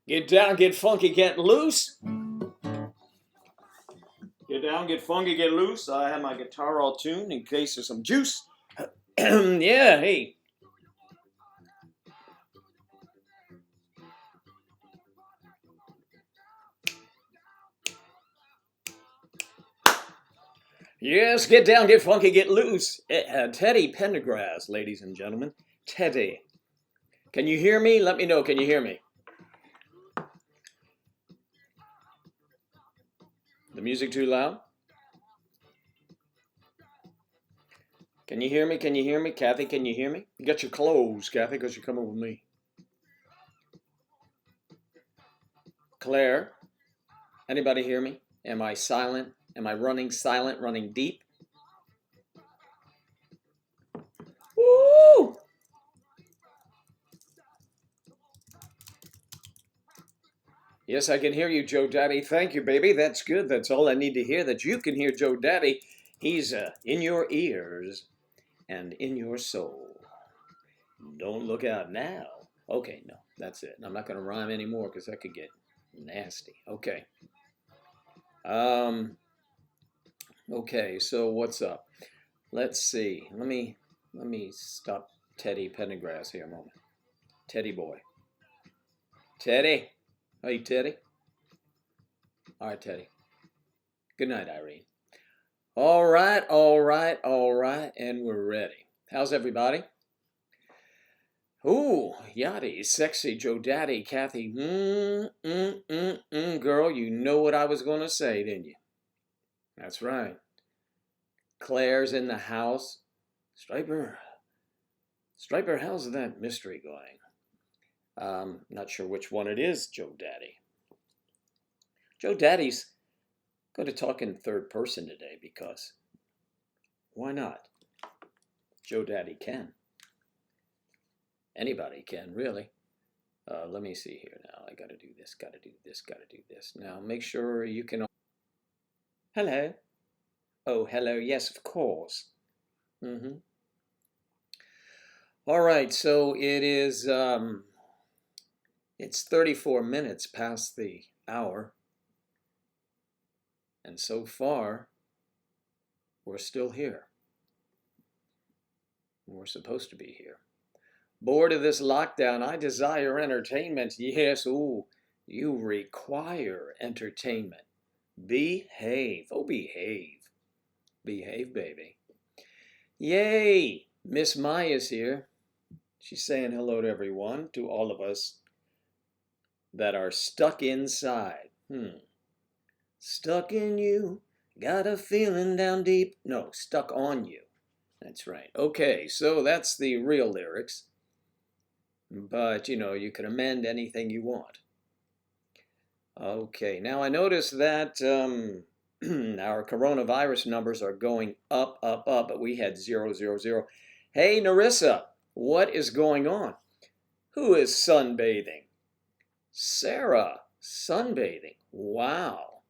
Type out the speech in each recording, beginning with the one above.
Get down, get funky, get loose. Get down, get funky, get loose. I have my guitar all tuned in case there's some juice. Yeah, hey. Yes, get down, get funky, get loose. Teddy Pendergrass, ladies and gentlemen. Teddy. Can you hear me? Let me know. Can you hear me? The music too loud? Can you hear me? Can you hear me? Kathy, can you hear me? Get your clothes, Kathy, because you're coming with me. Claire, anybody hear me? Am I silent? Am I running silent, running deep? Woo! Yes, I can hear you, Joe Daddy. Thank you, baby. That's good. That's all I need to hear, that you can hear Joe Daddy. He's in your ears and in your soul. Don't look out now. Okay, no, that's it. I'm not going to rhyme anymore because that could get nasty. Okay. Okay, so what's up? Let's see. Let me stop Teddy Pendergrass here a moment. Teddy boy. Teddy. Hey, Teddy. All right, Teddy. Good night, Irene. All right, and we're ready. How's everybody? Ooh, Yachty, sexy, Joe Daddy, Kathy. Girl, you know what I was going to say, didn't you? That's right. Claire's in the house. Striper, how's that mystery going? Not sure which one it is, Joe Daddy. Joe Daddy's going to talk in third person today because why not? Joe Daddy can. Anybody can, really. Let me see here now. I got to do this, got to do this, got to do this. Now, make sure you can... Hello. Oh, hello. Yes, of course. All right, so it is... it's 34 minutes past the hour. And so far, we're still here. We're supposed to be here. Bored of this lockdown, I desire entertainment. Yes, ooh, you require entertainment. Behave. Oh, behave. Behave, baby. Yay! Miss Maya's here. She's saying hello to everyone, to all of us that are stuck inside. Stuck in you, got a feeling down deep. No, stuck on you. That's right. Okay, so that's the real lyrics. But, you know, you can amend anything you want. Okay, now I noticed that our coronavirus numbers are going up, but we had 0, 0, 0. Hey, Narissa, what is going on? Who is sunbathing? Sarah, sunbathing. Wow.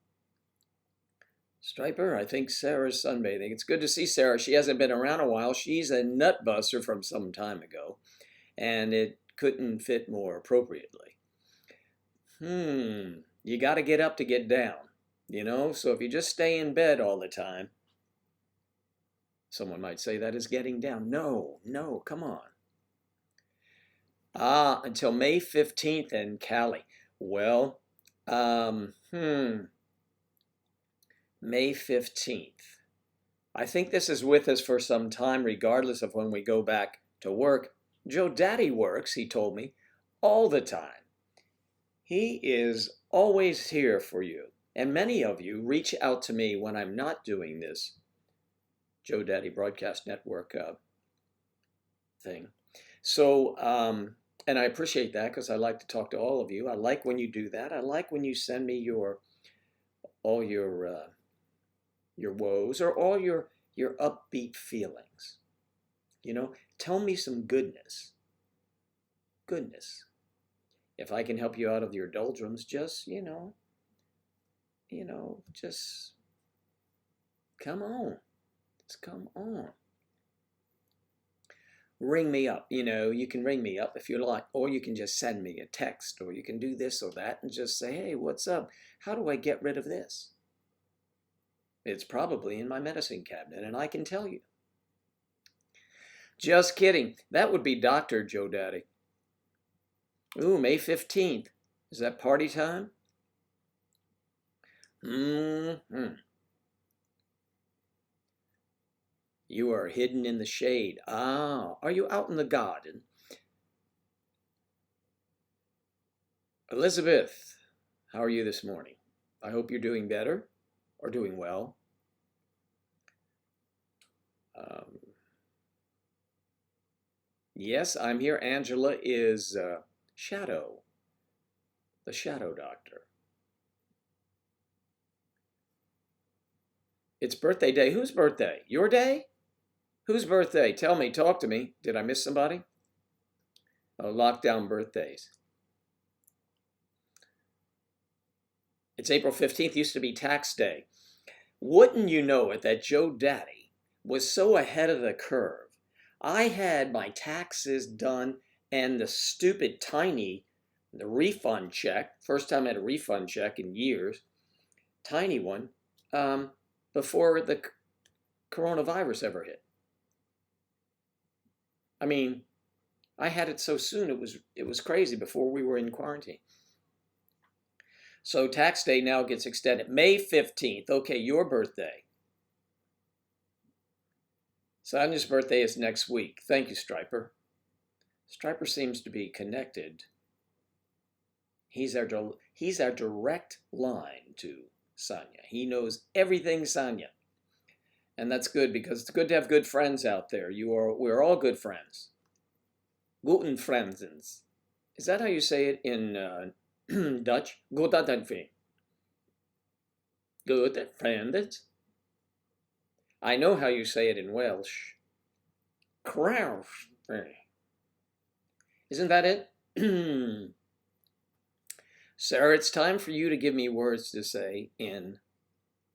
Striper, I think Sarah's sunbathing. It's good to see Sarah. She hasn't been around a while. She's a nutbuster from some time ago, and it couldn't fit more appropriately. You got to get up to get down, you know? So if you just stay in bed all the time, someone might say that is getting down. No, come on. Until May 15th in Cali. Well, May 15th. I think this is with us for some time, regardless of when we go back to work. Joe Daddy works, he told me, all the time. He is always here for you. And many of you reach out to me when I'm not doing this Joe Daddy Broadcast Network thing. So, and I appreciate that because I like to talk to all of you. I like when you do that. I like when you send me all your woes or all your upbeat feelings. You know, tell me some goodness. Goodness. If I can help you out of your doldrums, just, just come on. Just come on. ring me up. You know, you can ring me up if you like, or you can just send me a text, or you can do this or that and just say, hey, what's up? How do I get rid of this? It's probably in my medicine cabinet, and I can tell you. Just kidding. That would be Dr. Joe Daddy. Ooh, May 15th. Is that party time? Mm-hmm. You are hidden in the shade. Ah, are you out in the garden? Elizabeth, how are you this morning? I hope you're doing better or doing well. Yes, I'm here. Angela is Shadow, the Shadow Doctor. It's birthday day. Whose birthday? Your day? Whose birthday? Tell me, talk to me. Did I miss somebody? Oh, lockdown birthdays. It's April 15th, used to be tax day. Wouldn't you know it that Joe Daddy was so ahead of the curve? I had my taxes done and the stupid the refund check, first time I had a refund check in years, tiny one, before the coronavirus ever hit. I mean, I had it so soon, it was crazy before we were in quarantine. So tax day now gets extended. May 15th. Okay, your birthday. Sonia's birthday is next week. Thank you, Striper. Striper seems to be connected. He's our direct line to Sonia. He knows everything Sonia. And that's good because it's good to have good friends out there. We're all good friends. Guten Frenzens. Is that how you say it in Dutch? Guten Vriend. Good friends. I know how you say it in Welsh. Craaaazy. Isn't that it? Sarah, it's time for you to give me words to say in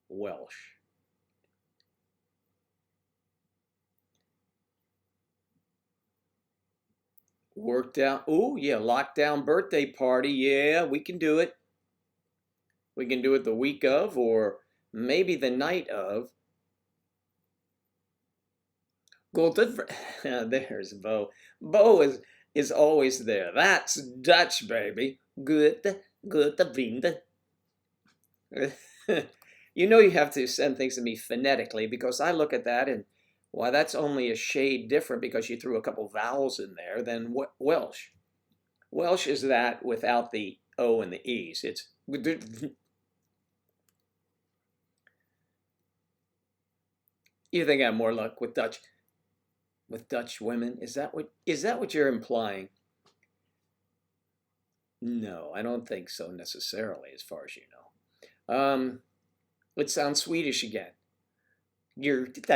Welsh. Worked out. Oh, yeah, lockdown birthday party. Yeah, we can do it. We can do it the week of or maybe the night of. There's Bo. Bo is always there. That's Dutch, baby. Good vrienden. You know you have to send things to me phonetically because I look at that and why that's only a shade different because you threw a couple vowels in there than Welsh. Welsh is that without the O and the E's. It's you think I have more luck with Dutch women? Is that what you're implying? No, I don't think so necessarily, as far as you know. It sounds Swedish again. It's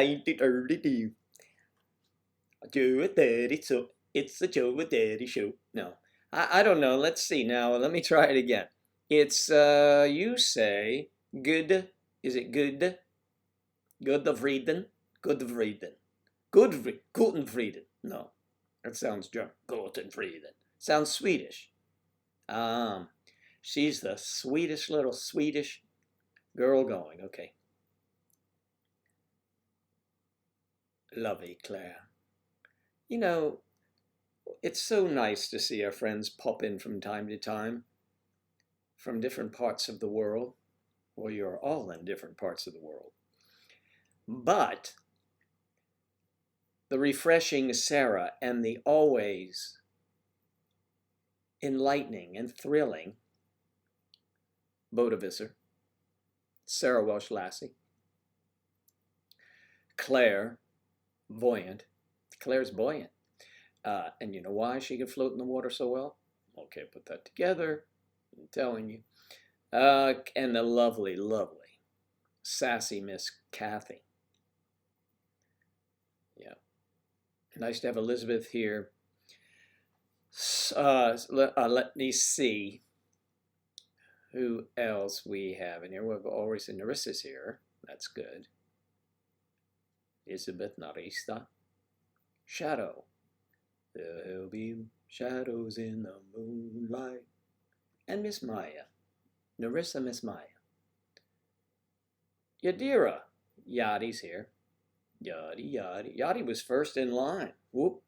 a Joe Daddy show. No, I don't know. Let's see now. Let me try it again. It's you say good. Is it good? Good vrienden. Good vrienden. Guten vrienden. No, that sounds German. Guten vrienden. Sounds Swedish. She's the sweetest little Swedish girl going. Okay. Lovey Claire. You know, it's so nice to see our friends pop in from time to time from different parts of the world. Well, you're all in different parts of the world. But the refreshing Sarah and the always enlightening and thrilling Bodavisser, Sarah Welsh Lassie, Claire, buoyant. Claire's buoyant. And you know why she can float in the water so well? Okay, put that together. I'm telling you. And the lovely, lovely, sassy Miss Kathy. Yeah. Nice to have Elizabeth here. Let me see who else we have in here. We've always Narissa's here. That's good. Elizabeth Narista. Shadow. There'll be shadows in the moonlight. And Miss Maya, Narissa Miss Maya. Yadira, Yachty's here. Yachty, Yachty. Yachty was first in line. Whoop.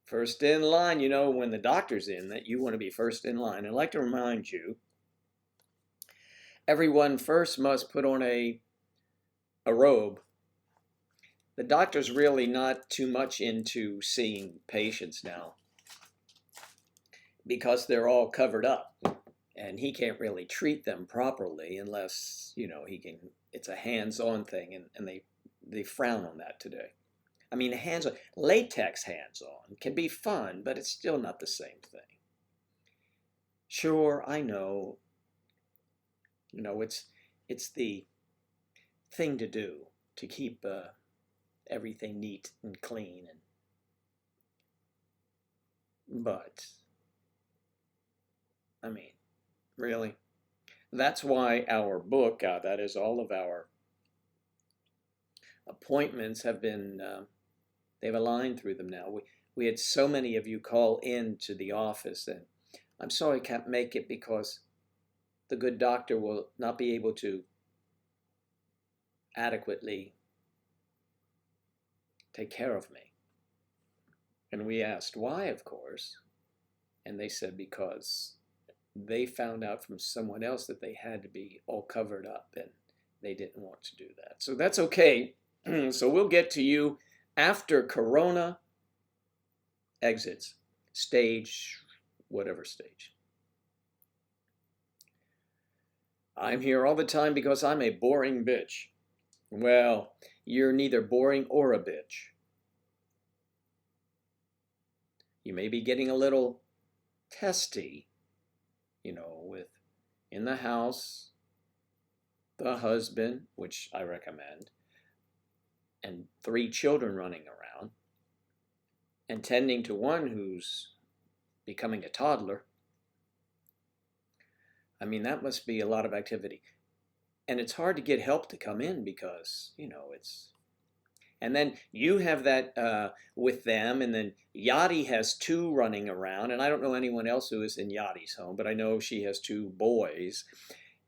First in line. You know, when the doctor's in, that you want to be first in line. I'd like to remind you, everyone first must put on a robe. The doctor's really not too much into seeing patients now because they're all covered up. And he can't really treat them properly unless, you know, he can, it's a hands-on thing, and they frown on that today. I mean, hands-on, latex hands-on can be fun, but it's still not the same thing. Sure, I know, you know, it's the thing to do to keep everything neat and clean, but, I mean, really? That's why our book, that is all of our appointments have been, they've aligned through them now. We had so many of you call in to the office, and I'm sorry I can't make it because the good doctor will not be able to adequately take care of me. And we asked why, of course, and they said because they found out from someone else that they had to be all covered up, and they didn't want to do that. So that's okay. So we'll get to you after Corona exits, stage, whatever stage. I'm here all the time because I'm a boring bitch. Well, you're neither boring or a bitch. You may be getting a little testy, you know, with in the house, the husband, which I recommend, and 3 children running around, and tending to one who's becoming a toddler. I mean, that must be a lot of activity. And it's hard to get help to come in because, you know, it's... And then you have that with them, and then Yachty has 2 running around, and I don't know anyone else who is in Yachty's home, but I know she has 2 boys.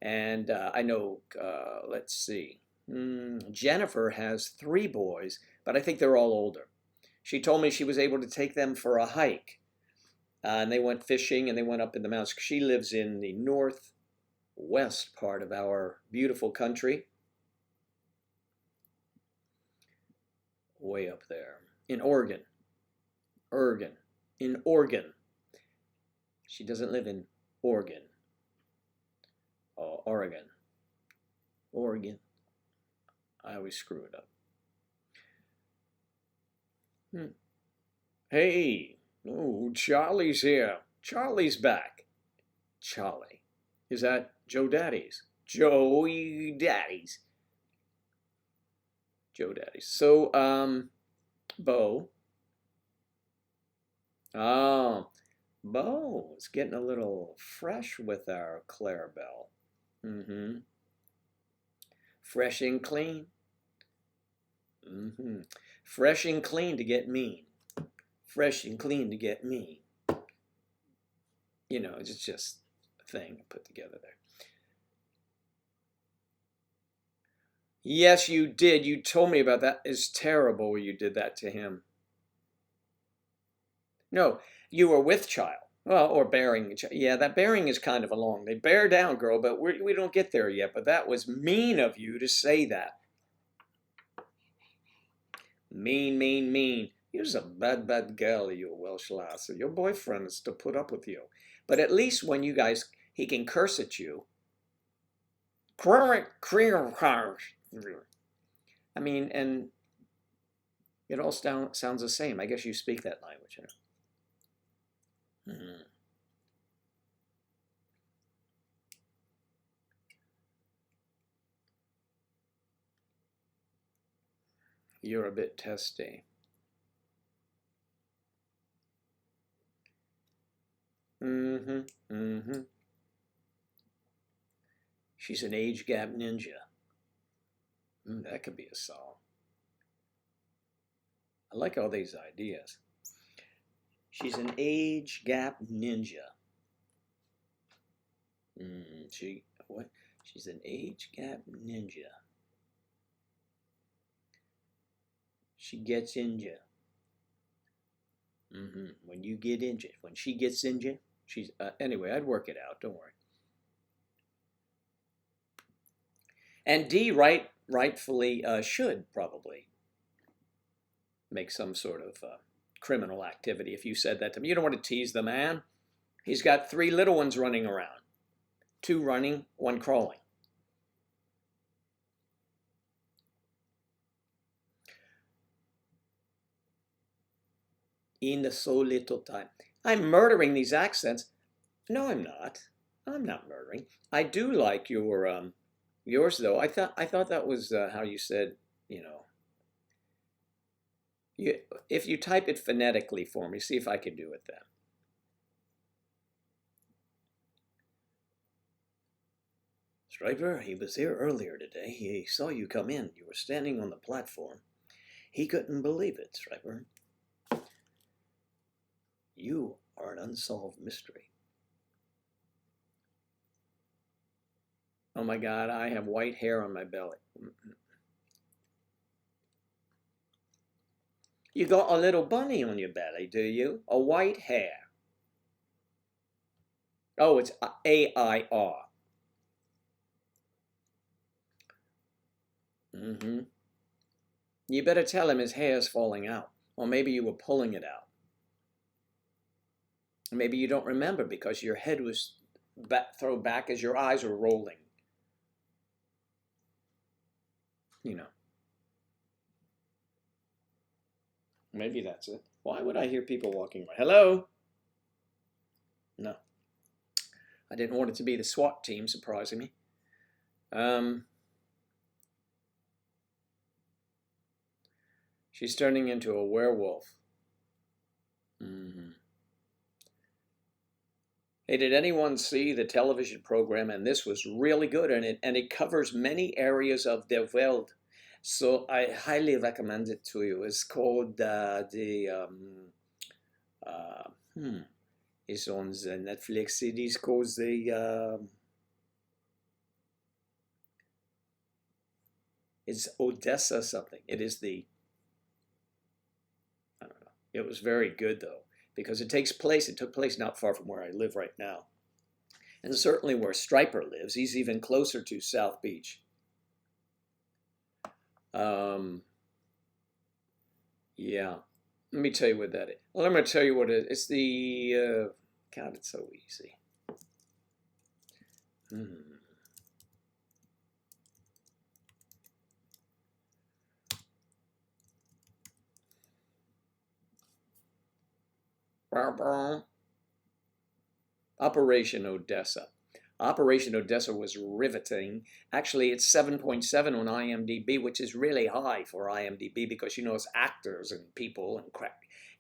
And I know, let's see, Jennifer has 3 boys, but I think they're all older. She told me she was able to take them for a hike, and they went fishing, and they went up in the mountains. She lives in the northwest part of our beautiful country, way up there, in Oregon. In Oregon. She doesn't live in Oregon. Oh, Oregon. I always screw it up. Hey, oh, Charlie's here. Charlie's back. Charlie. Is that Joe Daddy's? Joey Daddy's. Joe Daddy's. So, Bo. Oh, Bo is getting a little fresh with our Clarabelle. Fresh and clean. Fresh and clean to get mean. Fresh and clean to get mean. You know, it's just a thing put together there. Yes, you did. You told me about that. It's terrible you did that to him. No, you were with child. Well, or bearing. Yeah, that bearing is kind of a long. They bear down, girl, but we don't get there yet. But that was mean of you to say that. Mean, mean, mean. You're a bad, bad girl, you Welsh lass. Your boyfriend is to put up with you. But at least when you guys, he can curse at you. I mean, and it all sounds the same. I guess you speak that language, you know. You're a bit testy. She's an age gap ninja. That could be a song. I like all these ideas. She's an age gap ninja. What? She's an age gap ninja. She gets injured. When you get injured, when she gets injured, she's anyway. I'd work it out. Don't worry. And D rightfully should probably make some sort of criminal activity if you said that to me. You don't want to tease the man. He's got 3 little ones running around. 2 running, 1 crawling. In so little time. I'm murdering these accents. No, I'm not. I'm not murdering. I do like your yours though. I thought that was how you said, you know. If you type it phonetically for me, see if I can do it then. Striper, he was here earlier today. He saw you come in. You were standing on the platform. He couldn't believe it, Striper. You are an unsolved mystery. Oh my God, I have white hair on my belly. You got a little bunny on your belly, do you? A white hair. Oh, it's A-I-R. You better tell him his hair's falling out. Or maybe you were pulling it out. Maybe you don't remember because your head was thrown back as your eyes were rolling. You know. Maybe that's it. Why would I hear people walking by? Hello? No. I didn't want it to be the SWAT team surprising me. She's turning into a werewolf. Hey, did anyone see the television program? And this was really good, and it covers many areas of the world. So I highly recommend it to you. It's called it's on the Netflix. It is called it's Odessa something. It is I don't know. It was very good though, because it took place not far from where I live right now. And certainly where Striper lives. He's even closer to South Beach. Yeah. Let me tell you what that is. Well, I'm going to tell you what it is. It's the, God, it's so easy. Operation Odessa. Operation Odessa was riveting. Actually, it's 7.7 on IMDb, which is really high for IMDb because, you know, it's actors and people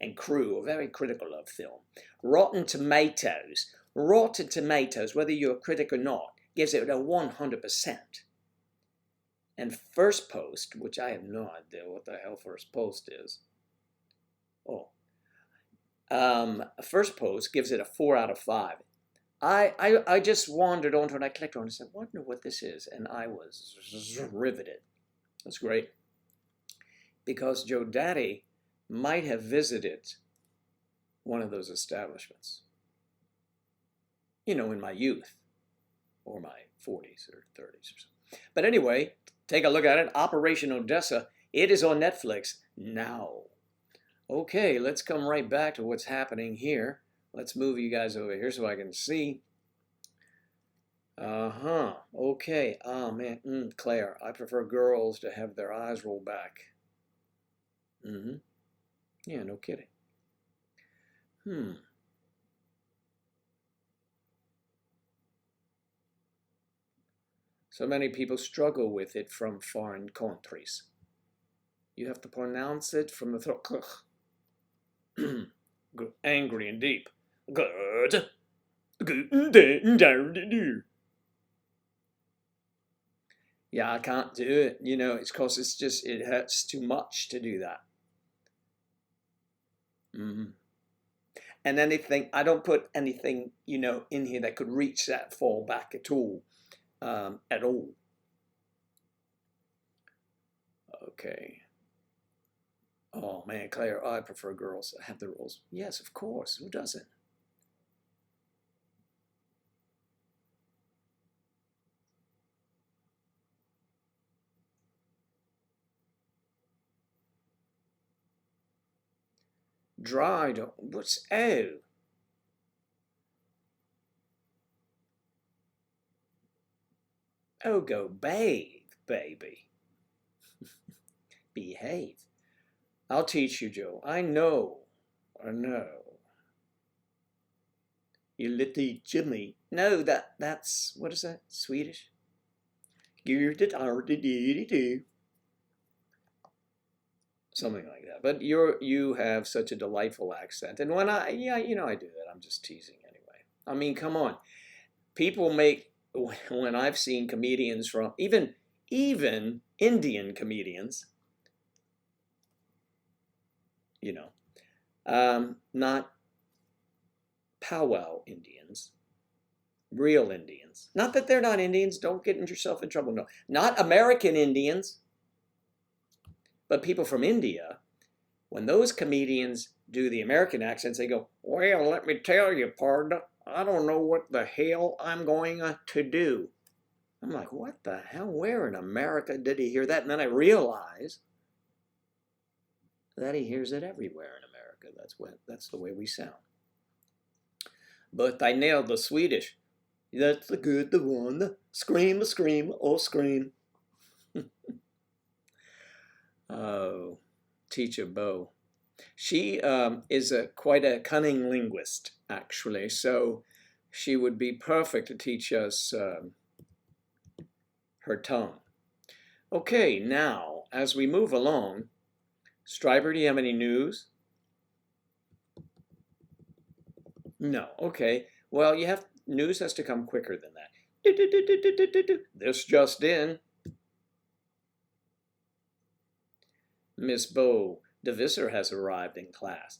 and crew are very critical of film. Rotten Tomatoes, whether you're a critic or not, gives it a 100%. And First Post, which I have no idea what the hell First Post is. First Post gives it a 4 out of 5. I just wandered onto it and I clicked on it and said, wonder what this is. And I was riveted. That's great. Because Joe Daddy might have visited one of those establishments. You know, in my youth. Or my 40s or 30s or something. But anyway, take a look at it. Operation Odessa. It is on Netflix now. Okay, let's come right back to what's happening here. Let's move you guys over here so I can see. Okay. Oh, man. Claire, I prefer girls to have their eyes roll back. Yeah, no kidding. So many people struggle with it from foreign countries. You have to pronounce it from the throat. Angry and deep. Good. Yeah, I can't do it. You know, it's because it hurts too much to do that. and anything. I don't put anything, you know, in here that could reach that fallback at all. At all. Okay. Oh man, Claire, I prefer girls that have the rules. Yes, of course. Who doesn't? Dried. What's oh? Oh, go bathe, baby. Behave. I'll teach you, Joe. I know. I know. You little Jimmy. No, that's what is that? Swedish? Something like that. But you have such a delightful accent. And when I you know I do that. I'm just teasing anyway. I mean, come on. People make when I've seen comedians from even Indian comedians, you know, not powwow Indians, real Indians. Not that they're not Indians. Don't get yourself in trouble. No, not American Indians, but people from India. When those comedians do the American accents, they go, "Well, let me tell you, partner, I don't know what the hell I'm going to do." I'm like, what the hell? Where in America did he hear that? And then I realize that he hears it everywhere in America. That's the way we sound. But I nailed the Swedish. That's the good, the one. Scream, scream, oh scream. Oh, teacher Bo. She is quite a cunning linguist, actually. So she would be perfect to teach us her tongue. Okay, now, as we move along, Stryber, do you have any news? No. Okay. Well, news has to come quicker than that. This just in. Miss Bo DeVisser has arrived in class.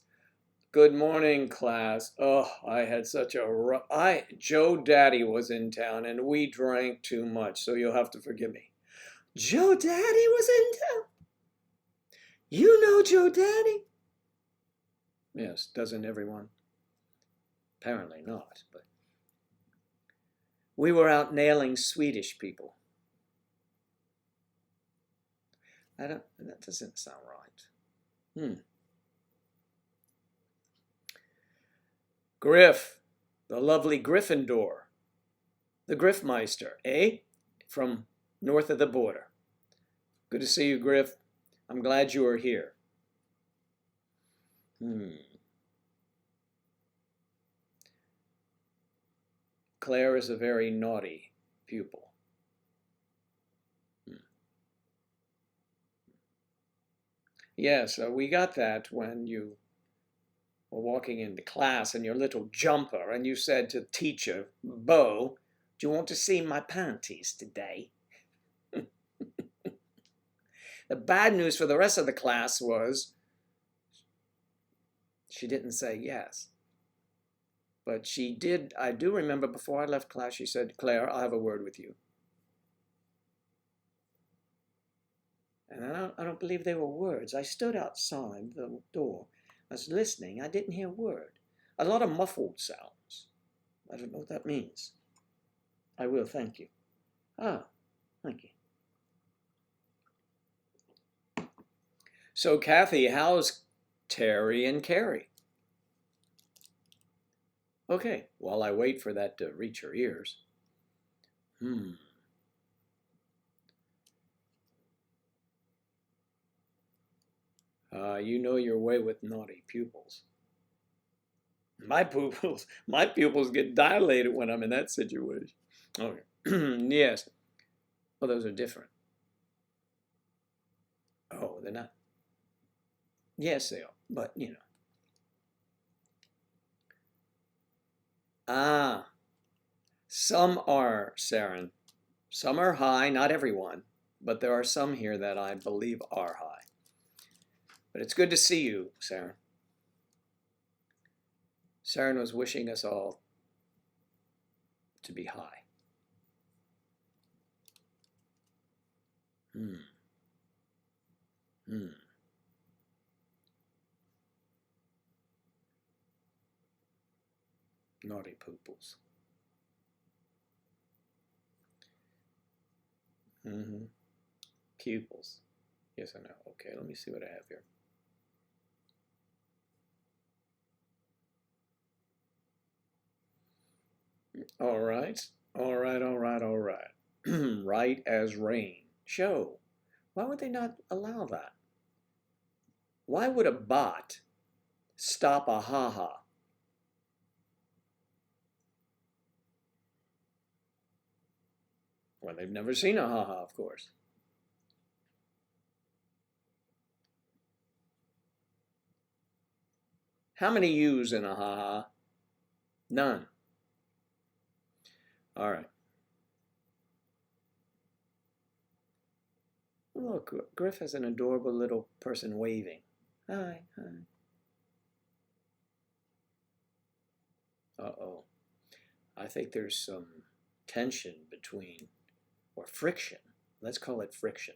Good morning, class. Oh, I had such a Joe Daddy was in town and we drank too much, so you'll have to forgive me. Joe Daddy was in town? You know Joe Daddy? Yes, doesn't everyone? Apparently not, but we were out nailing Swedish people. That doesn't sound right. Griff, the lovely Gryffindor, the Griffmeister, eh? From north of the border. Good to see you, Griff. I'm glad you are here. Claire is a very naughty pupil. Yes, we got that when you were walking into class in your little jumper and you said to the teacher, Bo, do you want to see my panties today? The bad news for the rest of the class was she didn't say yes. But she did, I do remember before I left class, she said, Claire, I'll have a word with you. And I don't believe they were words. I stood outside the door. I was listening. I didn't hear a word. A lot of muffled sounds. I don't know what that means. I will, thank you. Ah, thank you. So, Kathy, how's Terry and Carrie? Okay, while I wait for that to reach her ears. You know your way with naughty pupils. My pupils get dilated when I'm in that situation. Okay. Yes. Well, those are different. Oh, they're not. Yes, they are. But, you know. Ah. Some are, Saren. Some are high, not everyone. But there are some here that I believe are high. But it's good to see you, Saren. Saren was wishing us all to be high. Naughty pooples. Pupils. Yes, I know. Okay, let me see what I have here. All right. Right as rain. Show. Why would they not allow that? Why would a bot stop a ha-ha? Well, they've never seen a ha-ha, of course. How many U's in a ha-ha? None. All right. Look, Griff has an adorable little person waving. Hi, hi. Uh-oh. I think there's some tension between, or friction. Let's call it friction.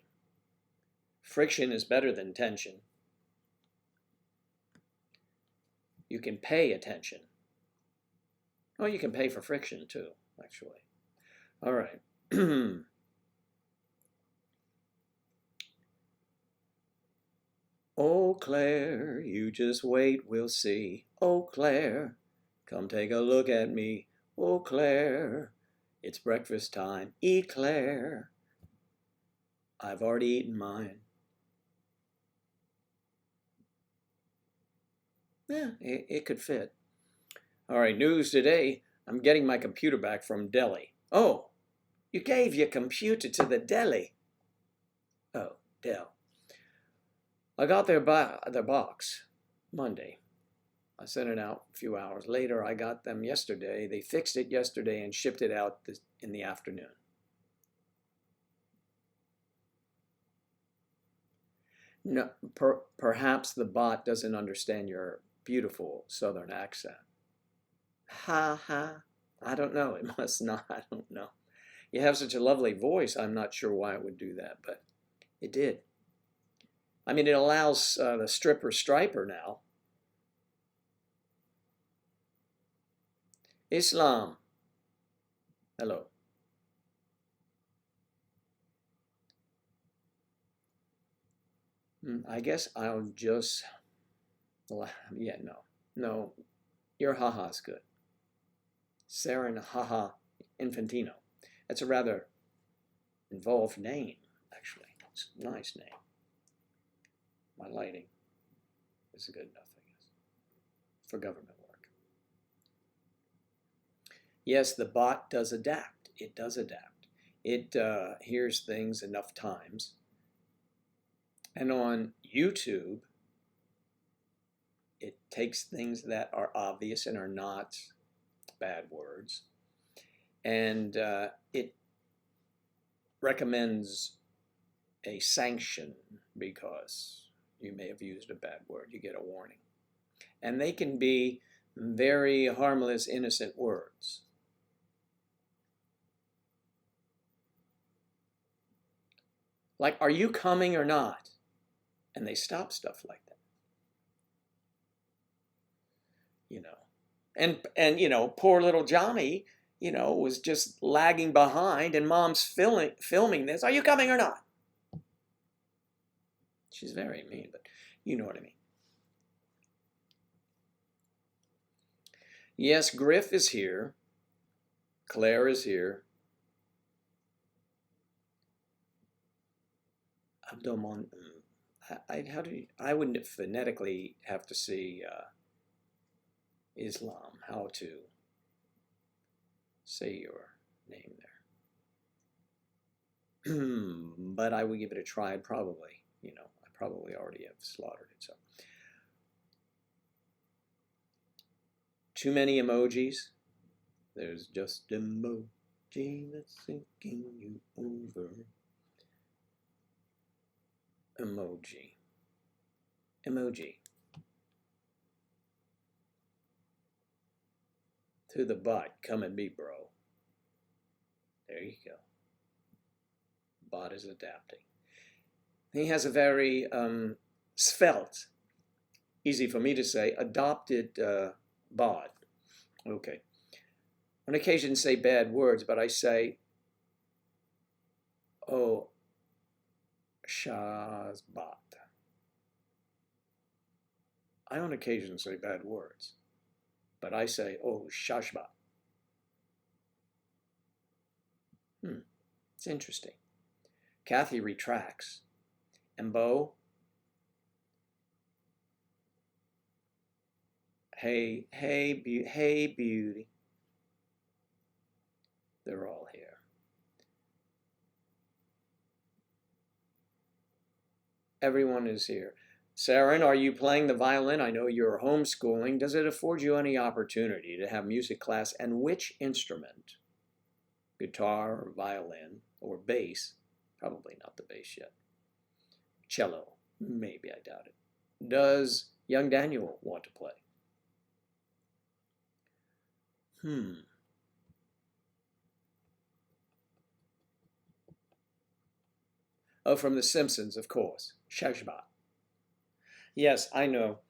Friction is better than tension. You can pay attention. Oh, you can pay for friction too, actually. All right. Oh, Claire, you just wait, we'll see. Oh, Claire, come take a look at me. Oh, Claire, it's breakfast time. Eclair. I've already eaten mine. Yeah, it could fit. All right, news today. I'm getting my computer back from Delhi. Oh, you gave your computer to the deli. Oh, Dell. I got their box Monday. I sent it out a few hours later. I got them yesterday. They fixed it yesterday and shipped it out in the afternoon. No, perhaps the bot doesn't understand your beautiful southern accent. Ha ha. I don't know. It must not. I don't know. You have such a lovely voice. I'm not sure why it would do that, but it did. I mean, it allows the stripper striper now. Islam. Hello. I guess I'll just, yeah, no, your haha's good. Saren Haha Infantino. That's a rather involved name, actually. It's a nice name. My lighting is good enough, I guess, for government work. Yes, the bot does adapt. It does adapt. It hears things enough times. And on YouTube, it takes things that are obvious and are not bad words, and it recommends a sanction because you may have used a bad word. You get a warning. And they can be very harmless, innocent words. Like, are you coming or not? And they stop stuff like that. You know. And you know, poor little Johnny, you know, was just lagging behind and mom's filming this. Are you coming or not? She's very mean, but you know what I mean. Yes, Griff is here. Claire is here. Abdomon. I wouldn't phonetically have to see Islam, how to say your name there. But I would give it a try, probably. You know, I probably already have slaughtered it. So, too many emojis. There's just emoji that's thinking you over. Emoji. Emoji. to the bot. Come and meet, bro. There you go. Bot is adapting. He has a very svelte, easy for me to say, adopted bot. Okay. On occasion say bad words, but I say, oh, Shazbot. I on occasion say bad words, but I say, oh, Shashbot. It's interesting. Kathy retracts. And Bo, hey, beauty. They're all here. Everyone is here. Saren, are you playing the violin? I know you're homeschooling. Does it afford you any opportunity to have music class? And which instrument? Guitar or violin or bass? Probably not the bass yet. Cello, maybe, I doubt it. Does young Daniel want to play? Oh, from The Simpsons, of course. Shashbot. Yes, I know.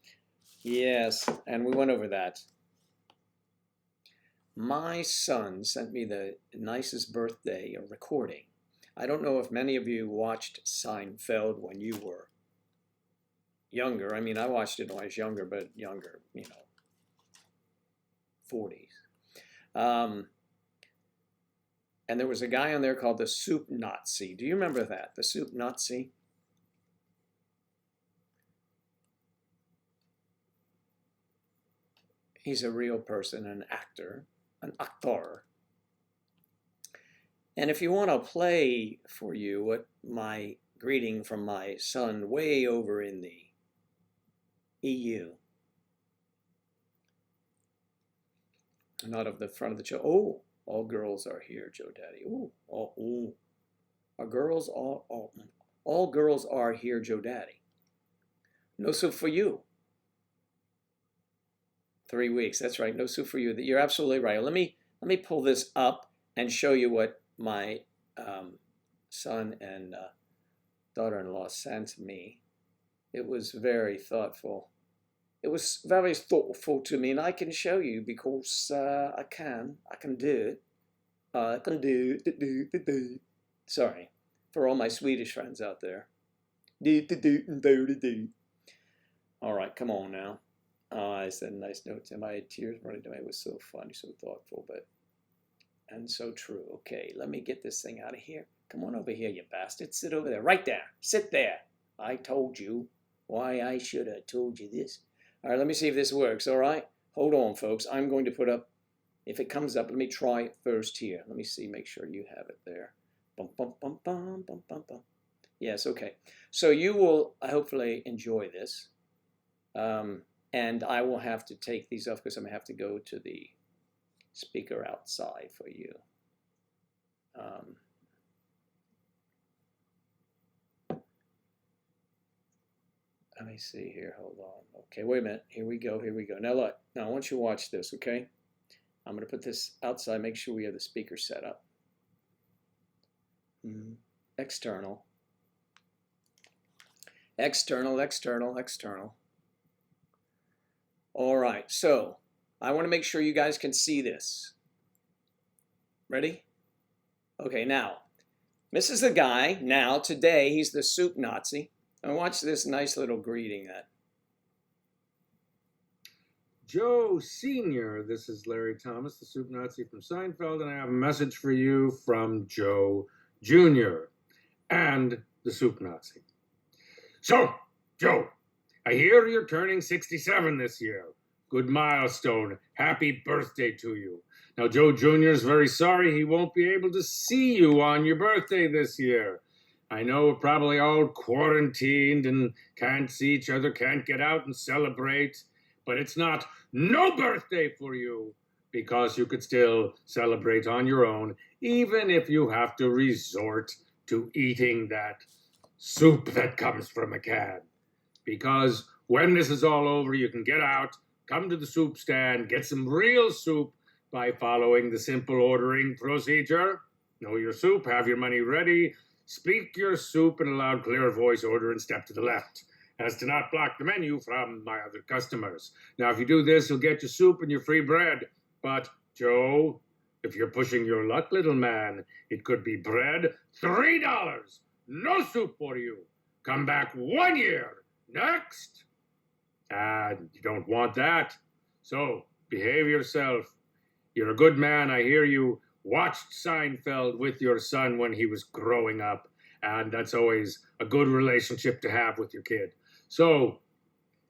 Yes, and we went over that. My son sent me the nicest birthday recording. I don't know if many of you watched Seinfeld when you were younger. I mean, I watched it when I was younger, but younger, 40s. And there was a guy on there called the Soup Nazi. Do you remember that? The Soup Nazi? He's a real person, an actor, an actor. And if you want to play for you what my greeting from my son way over in the EU. Not of the front of the show. Oh, all girls are here, Joe Daddy. Ooh. Are girls all girls are here, Joe Daddy. No soup for you. 3 weeks. That's right. No soup for you. You're absolutely right. Let me pull this up and show you what my son and daughter-in-law sent me. It was very thoughtful. It was very thoughtful to me, and I can show you because I can do it. I can do it. Sorry, for all my Swedish friends out there. All right, come on now. I said nice notes, and my tears running down. It was so funny, so thoughtful, and so true. Okay, let me get this thing out of here. Come on over here, you bastard. Sit over there, right there. Sit there. I told you. Why, I should have told you this. All right, let me see if this works, all right? Hold on, folks. I'm going to put up, if it comes up, let me try it first here. Let me see, make sure you have it there. Bum, bum, bum, bum, bum, bum, bum. Yes, okay. So you will hopefully enjoy this. And I will have to take these off because I'm going to have to go to the speaker outside for you. Let me see here. Hold on. Okay, wait a minute. Here we go. Now look. Now I want you to watch this, okay? I'm going to put this outside. Make sure we have the speaker set up. External. All right, so I want to make sure you guys can see this. Ready? Okay, now, this is the guy. Now, today, he's the Soup Nazi. And watch this nice little greeting that. Joe Sr., this is Larry Thomas, the Soup Nazi from Seinfeld, and I have a message for you from Joe Jr. and the Soup Nazi. So, Joe, I hear you're turning 67 this year. Good milestone. Happy birthday to you. Now, Joe Jr. is very sorry he won't be able to see you on your birthday this year. I know we're probably all quarantined and can't see each other, can't get out and celebrate, but it's not no birthday for you because you could still celebrate on your own, even if you have to resort to eating that soup that comes from a can. Because when this is all over, you can get out, come to the soup stand, get some real soup, by following the simple ordering procedure. Know your soup, have your money ready, speak your soup in a loud, clear voice order, and step to the left, as to not block the menu from my other customers. Now, if you do this, you'll get your soup and your free bread. But, Joe, if you're pushing your luck, little man, it could be bread, $3. No soup for you. Come back 1 year. Next. You don't want that. So, behave yourself. You're a good man, I hear you. Watched Seinfeld with your son when he was growing up, and that's always a good relationship to have with your kid. So,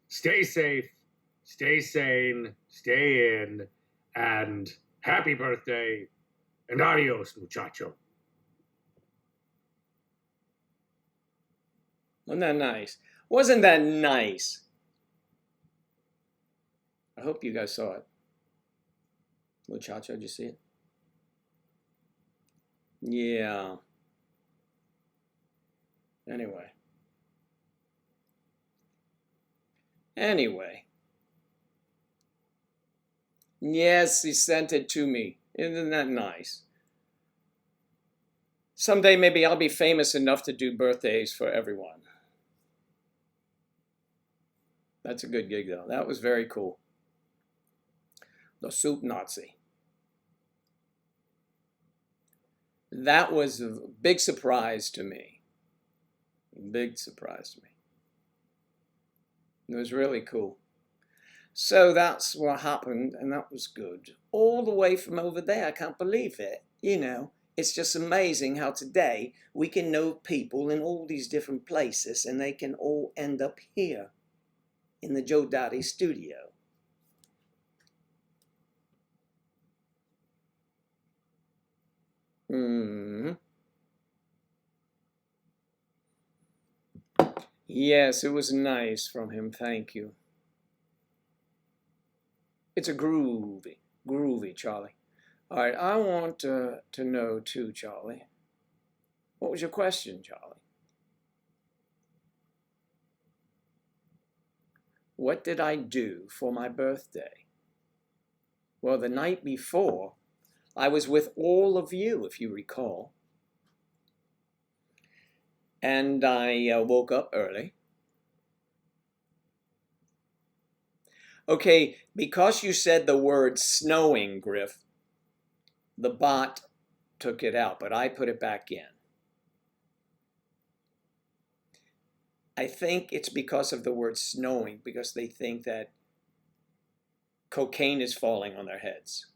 stay safe, stay sane, stay in, and happy birthday, and adios, muchacho. Wasn't that nice? Wasn't that nice? I hope you guys saw it. Muchacho, did you see it? Yeah. Anyway. Yes, he sent it to me. Isn't that nice? Someday maybe I'll be famous enough to do birthdays for everyone. That's a good gig, though. That was very cool. The Soup Nazi. That was a big surprise to me. Big surprise to me. It was really cool. So that's what happened, and that was good. All the way from over there, I can't believe it. You know, it's just amazing how today we can know people in all these different places, and they can all end up here in the Joe Daddy studio. Yes, it was nice from him. Thank you. It's a groovy, Charlie. All right, I want to know too, Charlie. What was your question, Charlie? What did I do for my birthday? Well, the night before, I was with all of you, if you recall. And I woke up early. Okay, because you said the word snowing, Griff, the bot took it out, but I put it back in. I think it's because of the word snowing, because they think that cocaine is falling on their heads.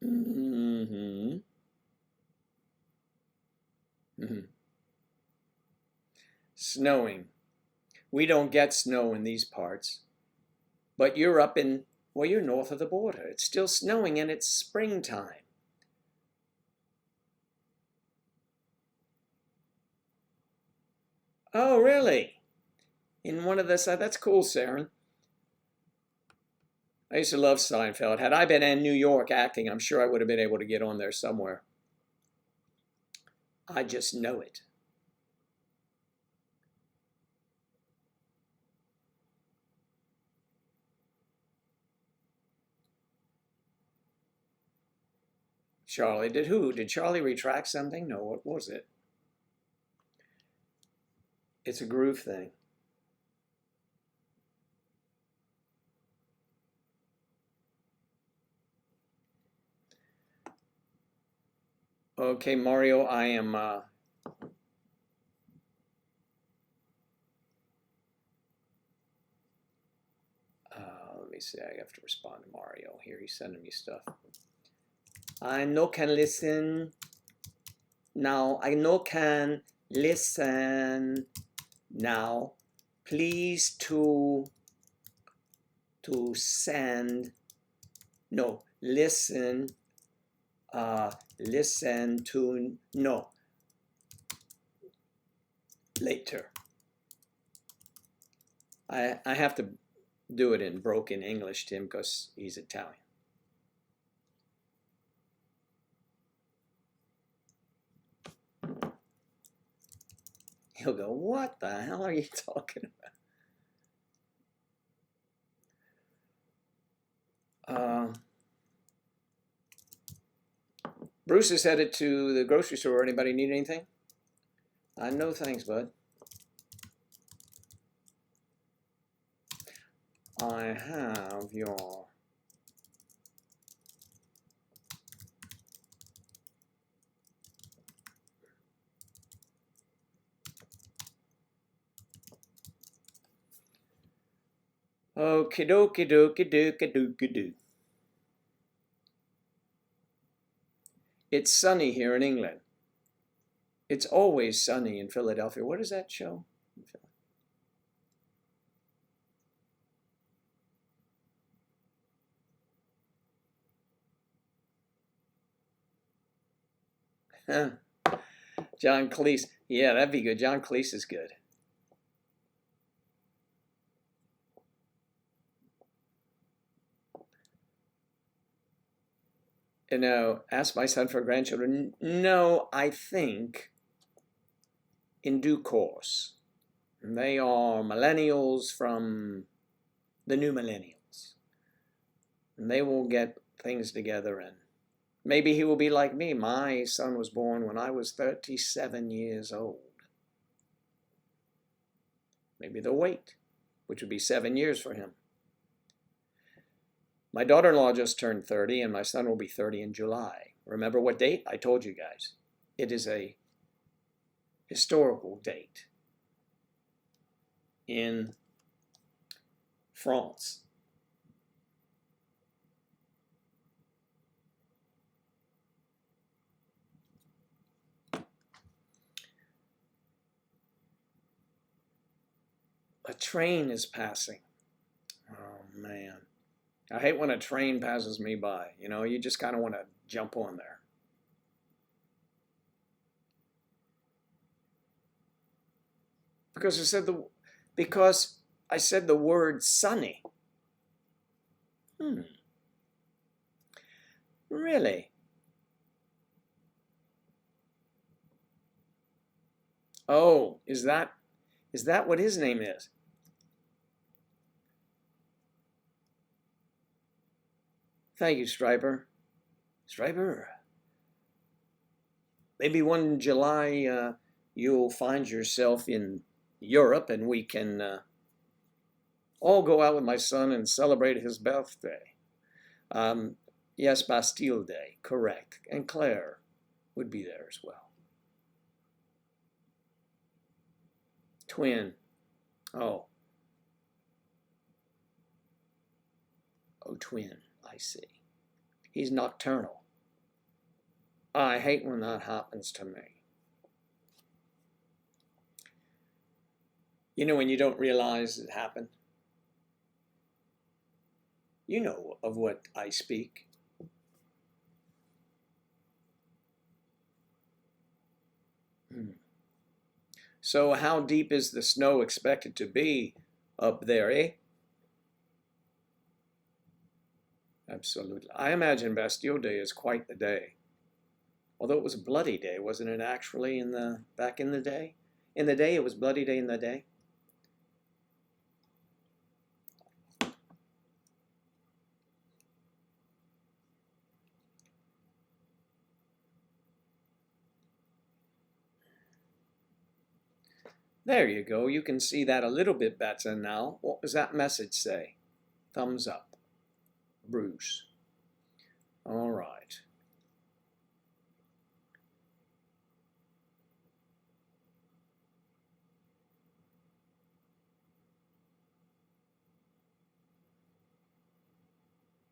Mm-hmm. Mm-hmm. Snowing. We don't get snow in these parts. But you're up in, well, you're north of the border. It's still snowing and it's springtime. Oh, really? In one of the, that's cool, Saren. I used to love Seinfeld. Had I been in New York acting, I'm sure I would have been able to get on there somewhere. I just know it. Charlie, did who? Did Charlie retract something? No, what was it? It's a groove thing. Okay, Mario, I am let me see, I have to respond to Mario here. He's sending me stuff. I no can listen now. I no can listen now. Please to send, no, listen, listen to, no, later. I have to do it in broken English, Tim, because he's Italian. He'll go, what the hell are you talking about? Bruce is headed to the grocery store. Anybody need anything? No thanks, bud. I have your... Okie dokie dokie dokie dokie doo. It's sunny here in England. It's always sunny in Philadelphia. What is that show? John Cleese. Yeah, that'd be good. John Cleese is good. You know, ask my son for grandchildren. No, I think in due course. They are millennials from the new millennials. And they will get things together, and maybe he will be like me. My son was born when I was 37 years old. Maybe they'll wait, which would be 7 years for him. My daughter-in-law just turned 30, and my son will be 30 in July. Remember what date? I told you guys. It is a historical date in France. A train is passing. Oh, man. I hate when a train passes me by. You know, you just kind of want to jump on there. Because I said the word sunny. Really? Oh, is that what his name is? Thank you, Striper. Striper. Maybe one July you'll find yourself in Europe and we can all go out with my son and celebrate his birthday. Yes, Bastille Day, correct. And Claire would be there as well. Twin. Oh. Oh, twin. I see. He's nocturnal. I hate when that happens to me. You know when you don't realize it happened? You know of what I speak. So how deep is the snow expected to be up there, eh? Absolutely. I imagine Bastille Day is quite the day. Although it was a bloody day, wasn't it actually back in the day? In the day, it was bloody day in the day. There you go. You can see that a little bit better now. What does that message say? Thumbs up. Bruce. All right.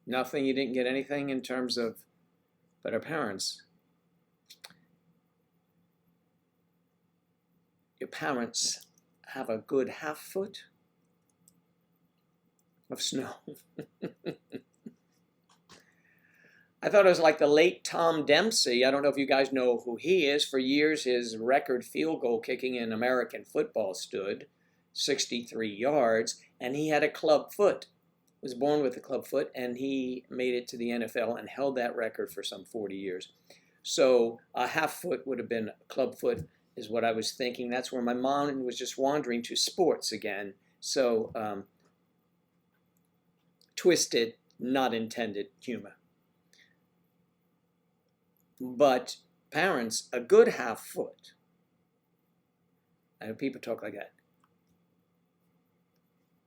Nothing? You didn't get anything in terms of better parents? Your parents have a good half foot of snow. I thought it was like the late Tom Dempsey. I don't know if you guys know who he is. For years, his record field goal kicking in American football stood 63 yards, and he had a club foot. Was born with a club foot, and he made it to the NFL and held that record for some 40 years. So a half foot would have been a club foot, is what I was thinking. That's where my mind was just wandering to sports again. So twisted, not intended humor. But parents, a good half foot. I know people talk like that.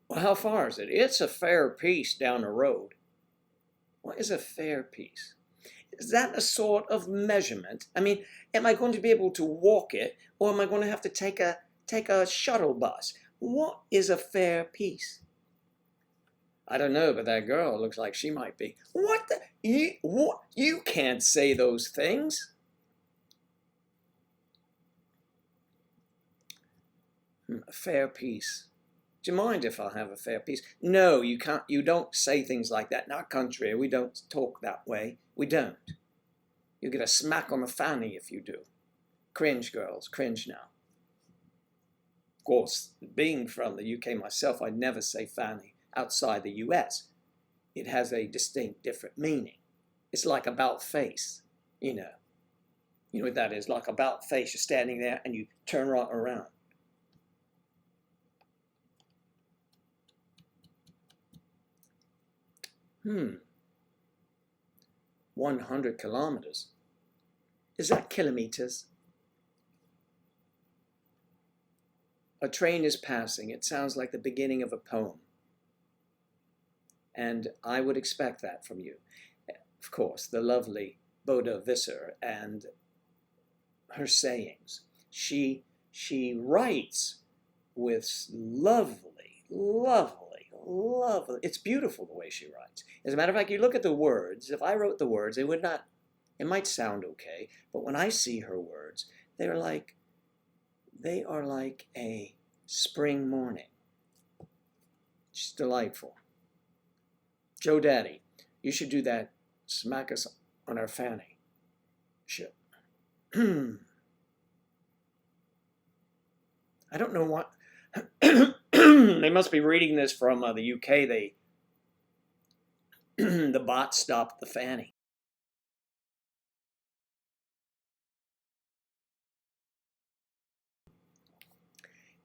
Well, how far is it? It's a fair piece down the road. What is a fair piece? Is that a sort of measurement? I mean, am I going to be able to walk it, or am I going to have to take a shuttle bus? What is a fair piece? I don't know, but that girl looks like she might be. What the? You can't say those things. A fair piece. Do you mind if I have a fair piece? No, you can't. You don't say things like that. In our country, we don't talk that way. We don't. You get a smack on the fanny if you do. Cringe, girls. Cringe now. Of course, being from the UK myself, I'd never say fanny outside the US. It has a distinct different meaning. It's like about face, you know. You know what that is? Like about face. You're standing there and you turn right around. 100 kilometers. Is that kilometers? A train is passing. It sounds like the beginning of a poem. And I would expect that from you. Of course, the lovely Boda Visser and her sayings. She writes with lovely. It's beautiful the way she writes. As a matter of fact, you look at the words. If I wrote the words, it might sound okay, but when I see her words, they are like a spring morning. It's delightful. Joe Daddy, you should do that. Smack us on our fanny. Shit. I don't know what. They must be reading this from the UK. The bot stopped the fanny.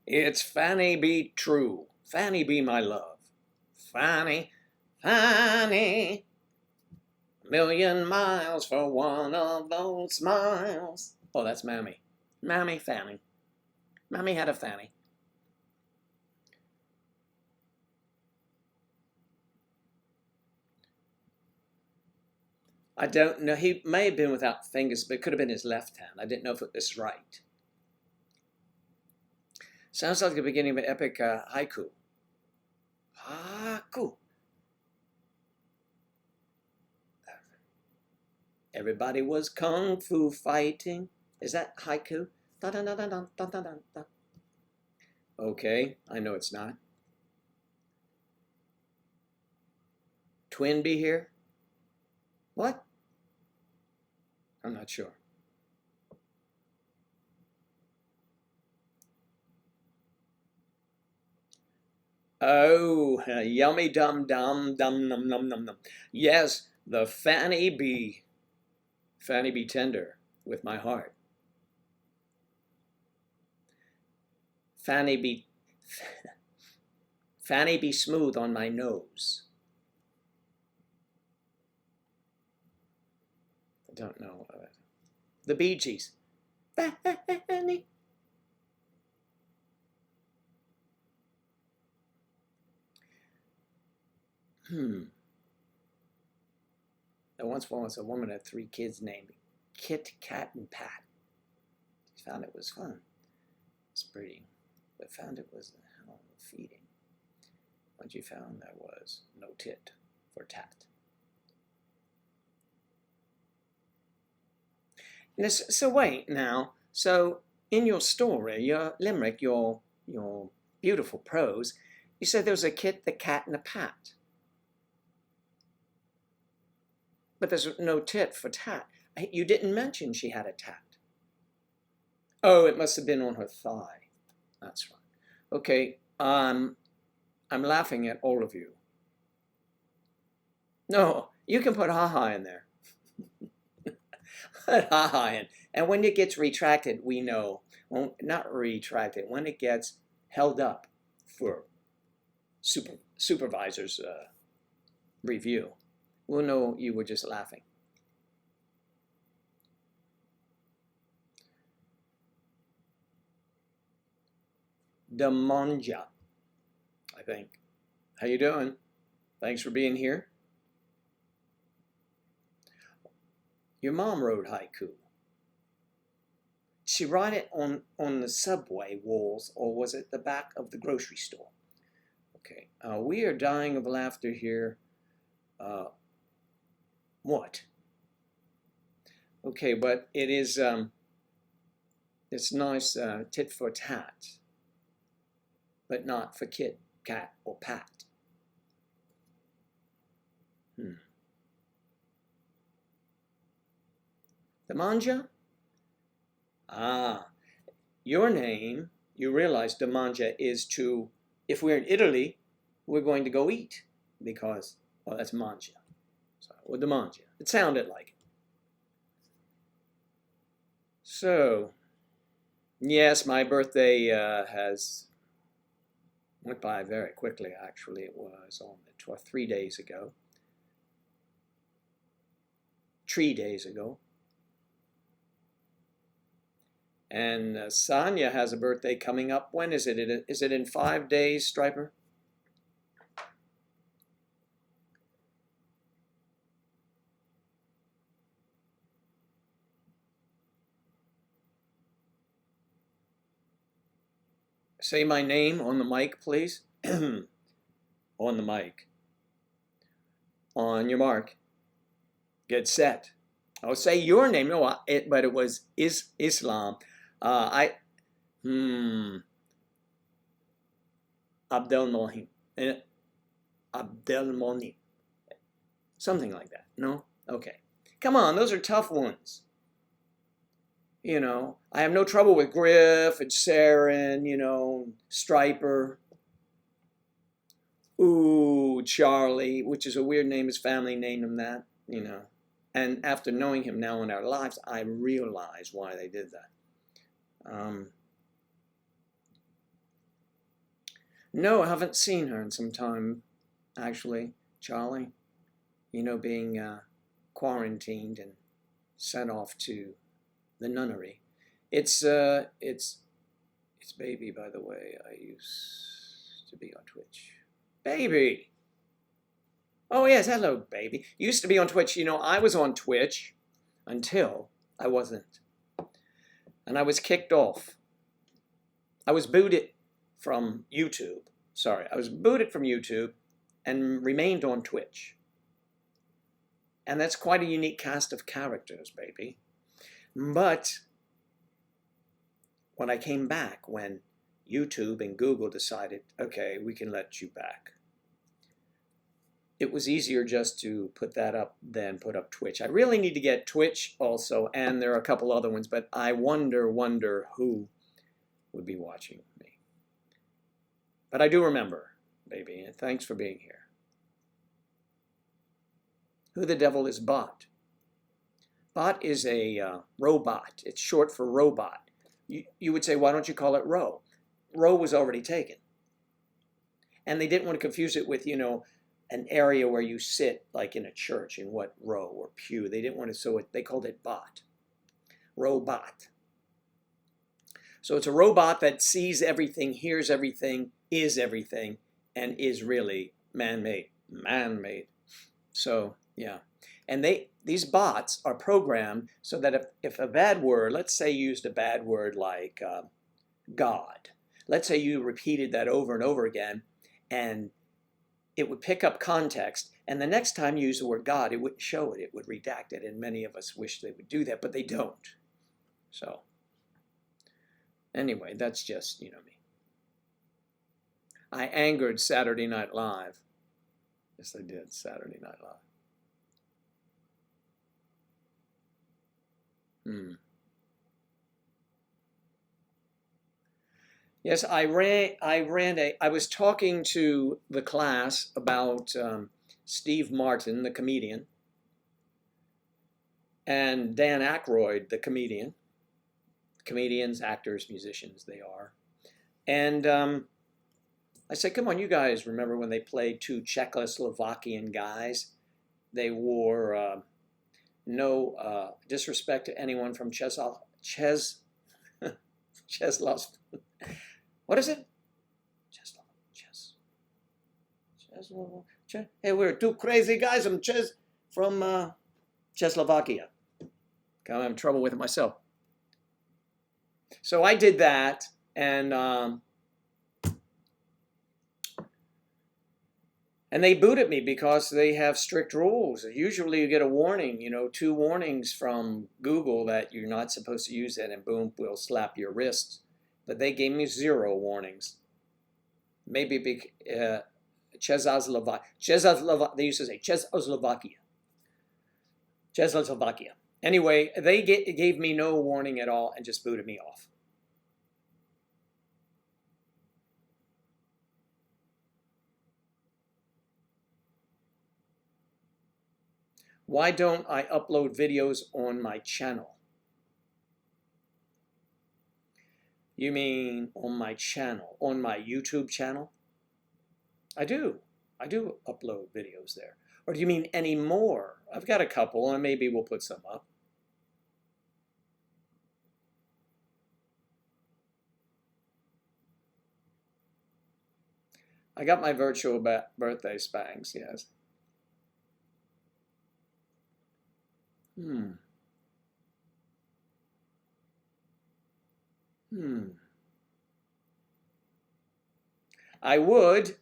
It's Fanny be true. Fanny be my love. Fanny, Fanny. Million miles for one of those smiles. Oh, that's Mammy. Mammy, Fanny. Mammy had a fanny. I don't know. He may have been without fingers, but it could have been his left hand. I didn't know if it was right. Sounds like the beginning of an epic haiku. Haiku. Everybody was kung fu fighting. Is that haiku? Dun, dun, dun, dun, dun, dun, dun, dun. Okay, I know it's not. Twin be here? What? I'm not sure. Oh, yummy dum dum dum num num num num. Yes, the Fanny be tender with my heart. Fanny be smooth on my nose. I don't know. The Bee Gees. Fanny. There once was a woman had 3 kids named Kit, Kat, and Pat. She found it was fun. It's pretty, but found it was a hell of a feeding. What you found there was no tit for tat. So wait now. So in your story, your limerick, your beautiful prose, you said there was a Kit, the cat, and a Pat. But there's no tit for tat. You didn't mention she had a tat. Oh, it must have been on her thigh. That's right. Okay, I'm laughing at all of you. No, you can put ha-ha in there. Put ha-ha in. And when it gets retracted, we know well, not retracted, when it gets held up for supervisor's review, we'll know you were just laughing. Demanja, I think. How you doing? Thanks for being here. Your mom wrote haiku. She wrote it on the subway walls, or was it the back of the grocery store? Okay, we are dying of laughter here. What? Okay, but it is, it's nice tit for tat, but not for kit, cat, or pat. Demanja? Ah, your name, you realize Demanja is to, if we're in Italy, we're going to go eat, because, well, that's mangia. So, or Demanja. It sounded like it. So, yes, my birthday has went by very quickly, actually. It was on the 3 days ago. 3 days ago. And Sonia has a birthday coming up. When is it? Is it in 5 days, Striper? Say my name on the mic, please. On the mic. On your mark. Get set. I'll say your name. No, but it was Islam. Abdelmohim. Abdelmohim. Something like that. No? Okay. Come on, those are tough ones. You know, I have no trouble with Griff and Saren, you know, Striper. Ooh, Charlie, which is a weird name. His family named him that, you know. And after knowing him now in our lives, I realize why they did that. No, I haven't seen her in some time, actually, Charlie. You know, being quarantined and sent off to the nunnery. It's Baby, by the way. I used to be on Twitch. Baby! Oh, yes, hello, Baby. Used to be on Twitch. You know, I was on Twitch until I wasn't. And I was kicked off. I was booted from YouTube. Sorry, I was booted from YouTube and remained on Twitch. And that's quite a unique cast of characters, baby. But when I came back, when YouTube and Google decided, okay, we can let you back, it was easier just to put that up than put up Twitch. I really need to get Twitch also, and there are a couple other ones, but I wonder who would be watching me. But I do remember, baby, and thanks for being here. Who the devil is Bot? Bot is a robot. It's short for robot. You would say, why don't you call it Ro? Ro was already taken. And they didn't want to confuse it with, you know, an area where you sit, like in a church, in what row or pew. They didn't want to, so they called it Bot. Robot. So it's a robot that sees everything, hears everything, is everything, and is really man-made. Man-made. So, yeah. And these bots are programmed so that if a bad word, let's say you used a bad word like God. Let's say you repeated that over and over again, and it would pick up context, and the next time you use the word God, it wouldn't show it. It would redact it, and many of us wish they would do that, but they don't. So, anyway, that's just, you know, me. I angered Saturday Night Live. Yes, I did, Saturday Night Live. Yes, I was talking to the class about Steve Martin, the comedian, and Dan Aykroyd, the comedian. comedians, actors, musicians, they are. And I said, come on, you guys remember when they played two Czechoslovakian guys? They wore no disrespect to anyone from Czeslos. What is it? Hey, we're two crazy guys from Czechoslovakia. I'm having trouble with it myself. So I did that, and they booted me because they have strict rules. Usually you get a warning, 2 warnings from Google that you're not supposed to use that, and boom, we'll slap your wrists. But they gave me 0 warnings. Maybe Czechoslovakia. They used to say Czechoslovakia. Czechoslovakia. Anyway, they gave me no warning at all and just booted me off. Why don't I upload videos on my channel? You mean on my channel, on my YouTube channel? I do upload videos there. Or do you mean any more? I've got a couple, and maybe we'll put some up. I got my virtual birthday spanks, yes. I would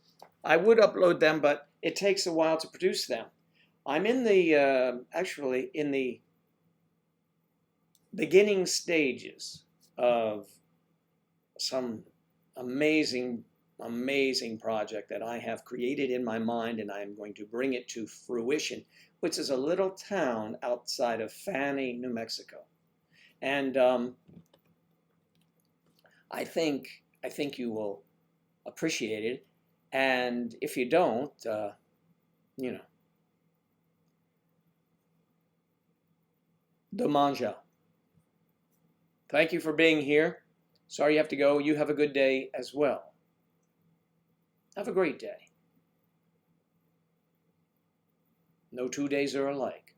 upload them, but it takes a while to produce them. I'm in the actually in the beginning stages of some amazing project that I have created in my mind, and I am going to bring it to fruition, which is a little town outside of Fanny, New Mexico. And I think you will appreciate it. And if you don't, Domanja. Thank you for being here. Sorry you have to go. You have a good day as well. Have a great day. No 2 days are alike.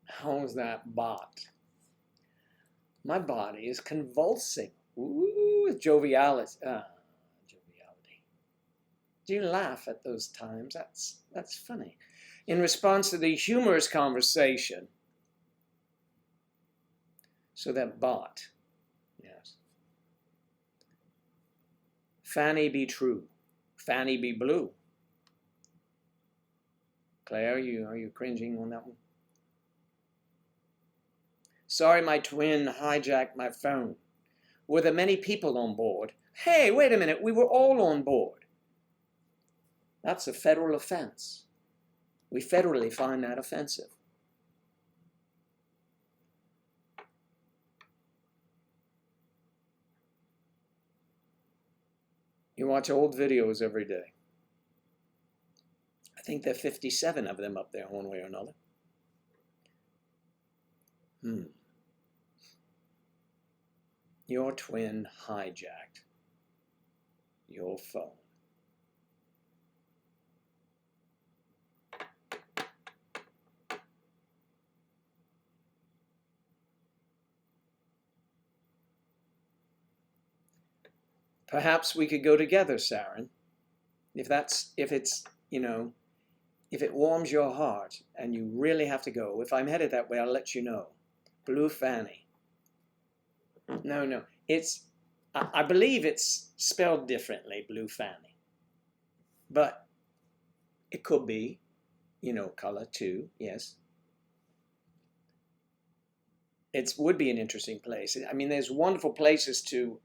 How's that bot? My body is convulsing. Ooh, with joviality. Joviality. Do you laugh at those times? That's funny. In response to the humorous conversation. So that bot. Yes. Fanny be true. Fanny be blue. Claire, are you cringing on that one? Sorry my twin hijacked my phone. Were there many people on board? Hey, wait a minute, we were all on board. That's a federal offense. We federally find that offensive. You watch old videos every day. I think there are 57 of them up there one way or another. Your twin hijacked your phone. Perhaps we could go together, Saren. If it warms your heart and you really have to go. If I'm headed that way, I'll let you know. Blue Fanny. No. I believe it's spelled differently, Blue Fanny. But it could be, color too, yes. It would be an interesting place. I mean, there's wonderful places to,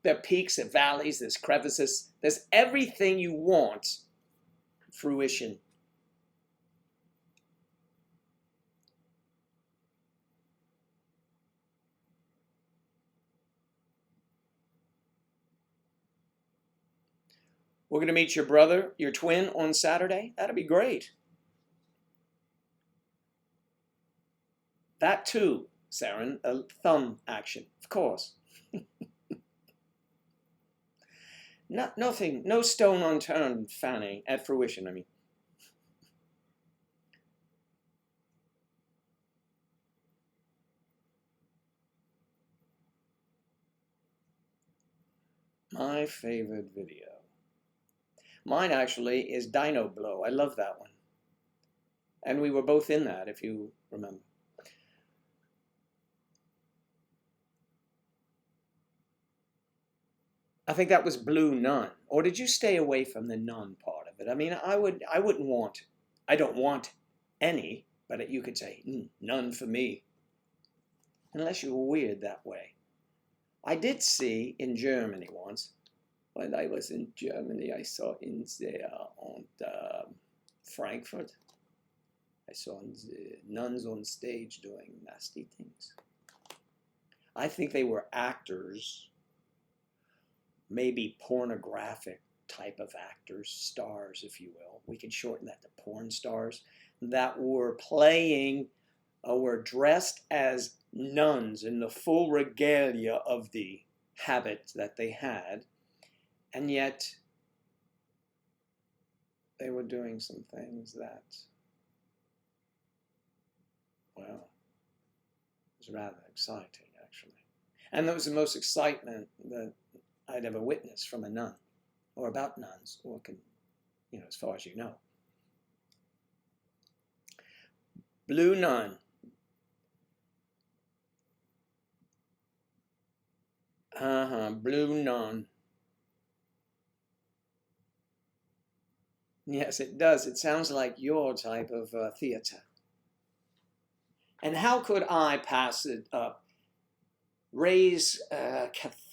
there are peaks, there are valleys, there's crevices. There's everything you want, fruition. We're going to meet your brother, your twin, on Saturday. That'll be great. That too, Saren, a thumb action, of course. Nothing, no stone unturned, Fanny, at fruition, I mean. My favorite video. Mine actually is Dino Blow. I love that one. And we were both in that, if you remember. I think that was Blue Nun. Or did you stay away from the nun part of it? I mean, I wouldn't want, I don't want any, but you could say, none for me. Unless you were weird that way. I did see in Germany once, when I was in Germany, I saw in there on Frankfurt, I saw the nuns on stage doing nasty things. I think they were actors, maybe pornographic type of actors, stars, if you will. We can shorten that to porn stars, that were playing, were dressed as nuns in the full regalia of the habit that they had, and yet they were doing some things that, well, was rather exciting, actually. And that was the most excitement that I'd ever witnessed from a nun, or about nuns, or as far as you know. Blue Nun. Blue Nun. Yes, it does. It sounds like your type of theater. And how could I pass it up? Raised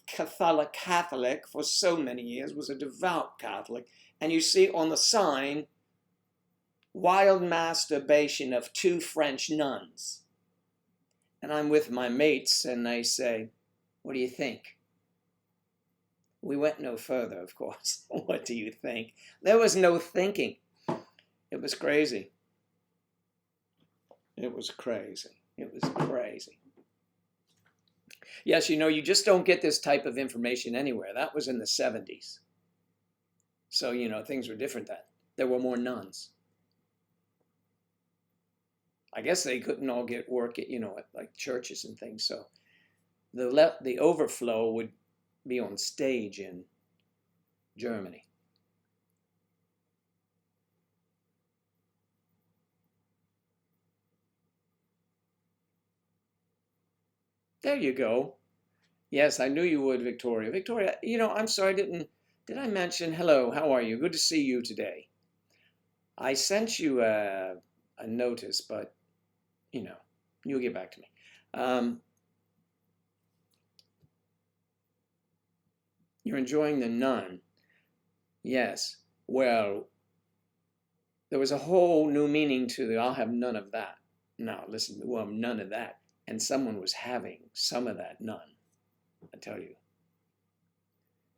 Catholic for so many years, was a devout Catholic. And you see on the sign, wild masturbation of 2 French nuns. And I'm with my mates and they say, what do you think? We went no further, of course. What do you think? There was no thinking. It was crazy. It was crazy. It was crazy. Yes, you just don't get this type of information anywhere. That was in the 70s. So, things were different then. There were more nuns. I guess they couldn't all get work at, at like churches and things. So the overflow would be on stage in Germany. There you go. Yes, I knew you would, Victoria. Victoria, I'm sorry, did I mention, hello, how are you? Good to see you today. I sent you a notice, but, you'll get back to me. You're enjoying the nun. Yes. Well, there was a whole new meaning to the I'll have none of that. No, listen, well, none of that. And someone was having some of that none, I tell you.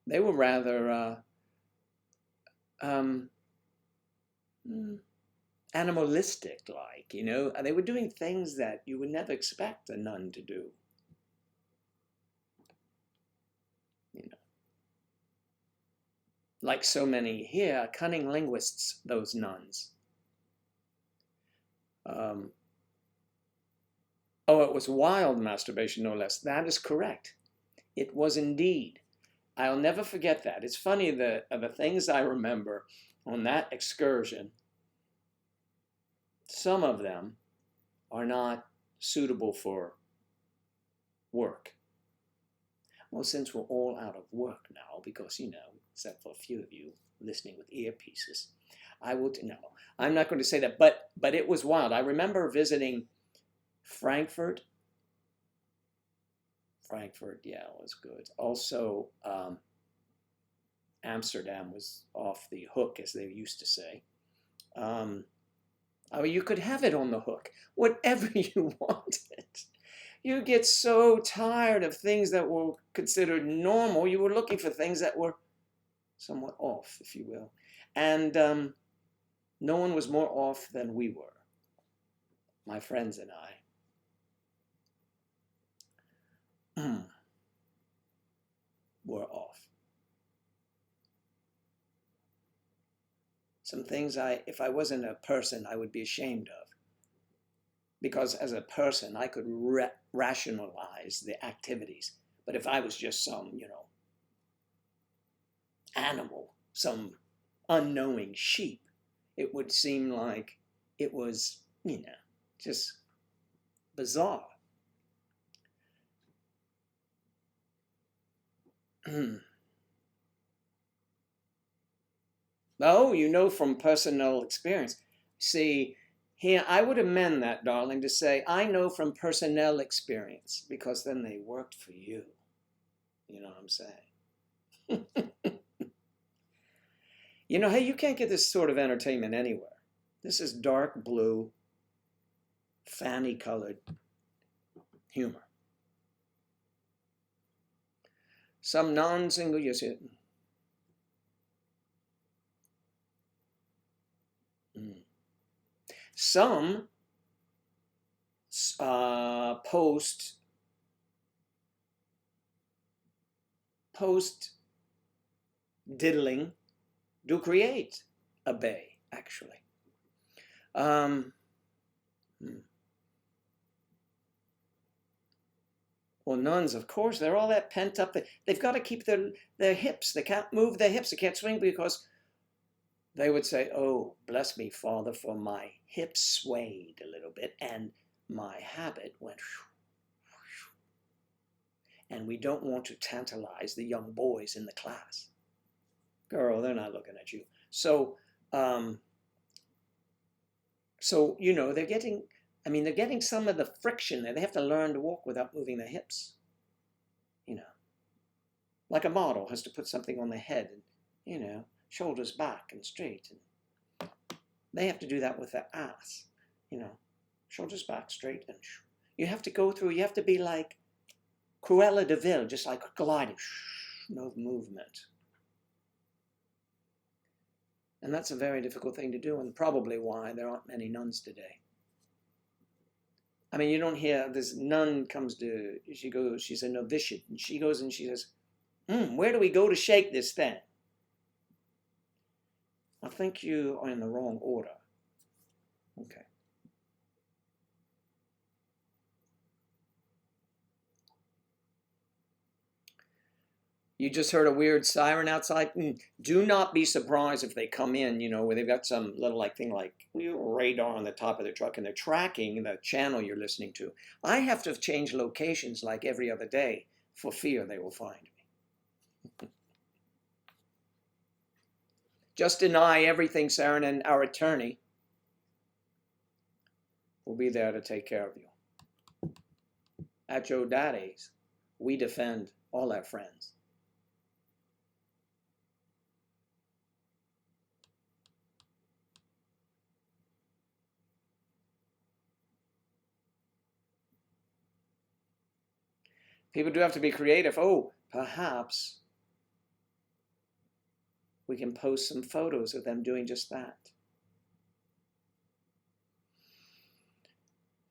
They were rather animalistic, like, They were doing things that you would never expect a nun to do. Like so many here, cunning linguists, those nuns. It was wild masturbation, no less. That is correct. It was indeed. I'll never forget that. It's funny, the things I remember on that excursion, some of them are not suitable for work. Well, since we're all out of work now, because, except for a few of you listening with earpieces, no, I'm not going to say that, but it was wild. I remember visiting Frankfurt. Yeah, it was good. Also, Amsterdam was off the hook, as they used to say. You could have it on the hook, whatever you wanted. You get so tired of things that were considered normal. You were looking for things that were somewhat off, if you will. And no one was more off than we were, my friends and I were off. Some things if I wasn't a person, I would be ashamed of. Because as a person, I could rationalize the activities. But if I was just some, animal, some unknowing sheep, it would seem like it was, just bizarre. Oh, from personal experience. See, here, I would amend that, darling, to say, I know from personnel experience, because then they worked for you. You know what I'm saying? Hey, you can't get this sort of entertainment anywhere. This is dark blue, fanny-colored humor. Some non-single use. Some post diddling do create a bay, actually. Well, nuns, of course, they're all that pent up. They've got to keep their hips. They can't move their hips. They can't swing because they would say, oh, bless me, Father, for my hips swayed a little bit and my habit went. And we don't want to tantalize the young boys in the class. Girl, they're not looking at you. So they're getting some of the friction there. They have to learn to walk without moving their hips. Like a model has to put something on their head and, shoulders back and straight. And they have to do that with their ass, shoulders back, straight. And you have to be like Cruella de Vil, just like gliding, no movement. And that's a very difficult thing to do, and probably why there aren't many nuns today. You don't hear this nun she's a novitiate, and she goes and she says, where do we go to shake this thing? I think you are in the wrong order. Okay. You just heard a weird siren outside. Do not be surprised if they come in, where they've got some little thing like radar on the top of their truck and they're tracking the channel you're listening to. I have to change locations like every other day for fear they will find me. Just deny everything, Saren, and our attorney will be there to take care of you. At Joe Daddy's, we defend all our friends. People do have to be creative. Oh, perhaps we can post some photos of them doing just that.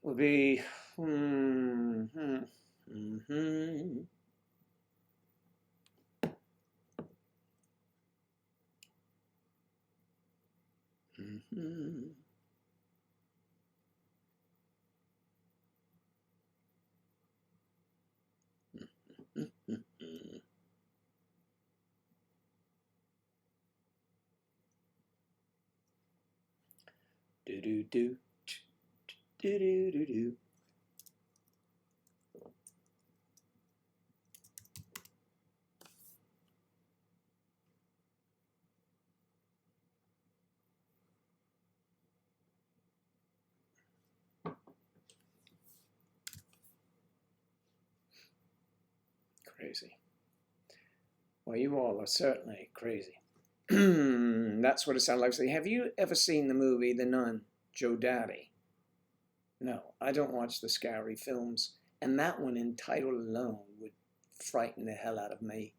Would be do do do do do do do. Crazy. Well, you all are certainly crazy. That's what it sounds like. Have you ever seen the movie The Nun, Joe Daddy? No, I don't watch the scary films. And that one in title alone would frighten the hell out of me.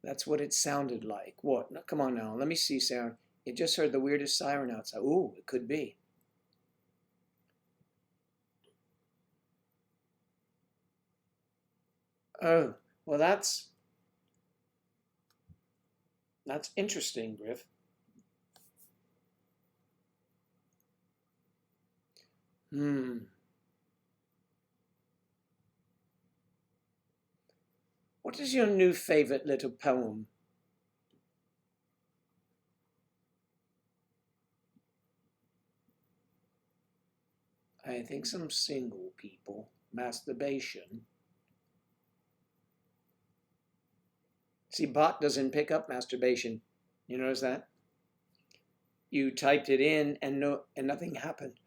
That's what it sounded like. What? No, come on now. Let me see sound. It just heard the weirdest siren outside. Ooh, it could be. Oh, well, that's interesting, Griff. What is your new favorite little poem? I think some single people. Masturbation. See, bot doesn't pick up masturbation. You notice that? You typed it in and nothing happened.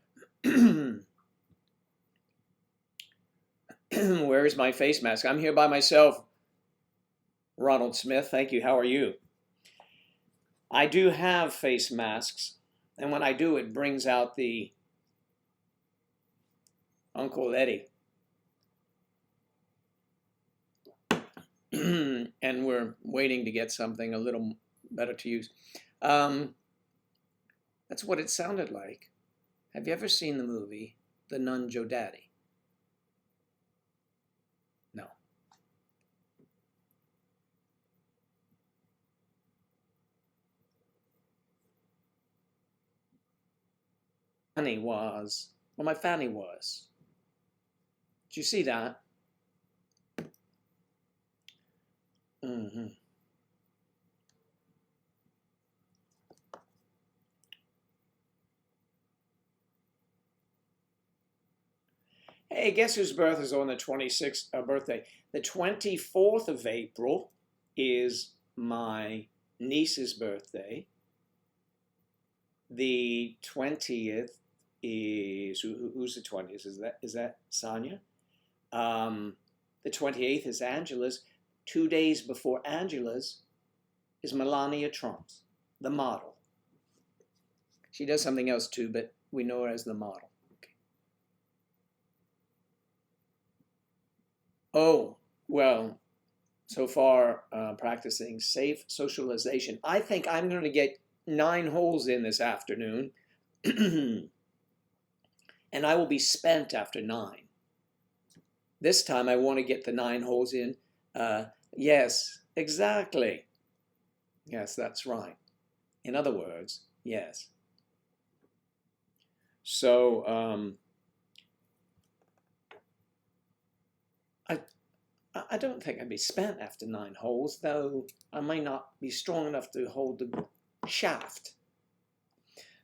Where is my face mask? I'm here by myself. Ronald Smith, thank you. How are you? I do have face masks, and when I do, it brings out the Uncle Eddie. And we're waiting to get something a little better to use. That's what it sounded like. Have you ever seen the movie The Nun Joe Daddy? No. Fanny was. Well, my fanny was. Did you see that? Mm-hmm. Hey, guess whose birth is on the 26th birthday? The 24th of April is my niece's birthday. The 20th is, who's the 20th? Is that Sonia? The 28th is Angela's. 2 days before Angela's is Melania Trump's, the model. She does something else too, but we know her as the model. Okay. Oh, well, so far practicing safe socialization. I think I'm going to get 9 holes in this afternoon, and I will be spent after 9. This time I want to get the 9 holes in. Yes, exactly. Yes, that's right. In other words, yes. So I don't think I'd be spent after 9 holes, though I may not be strong enough to hold the shaft.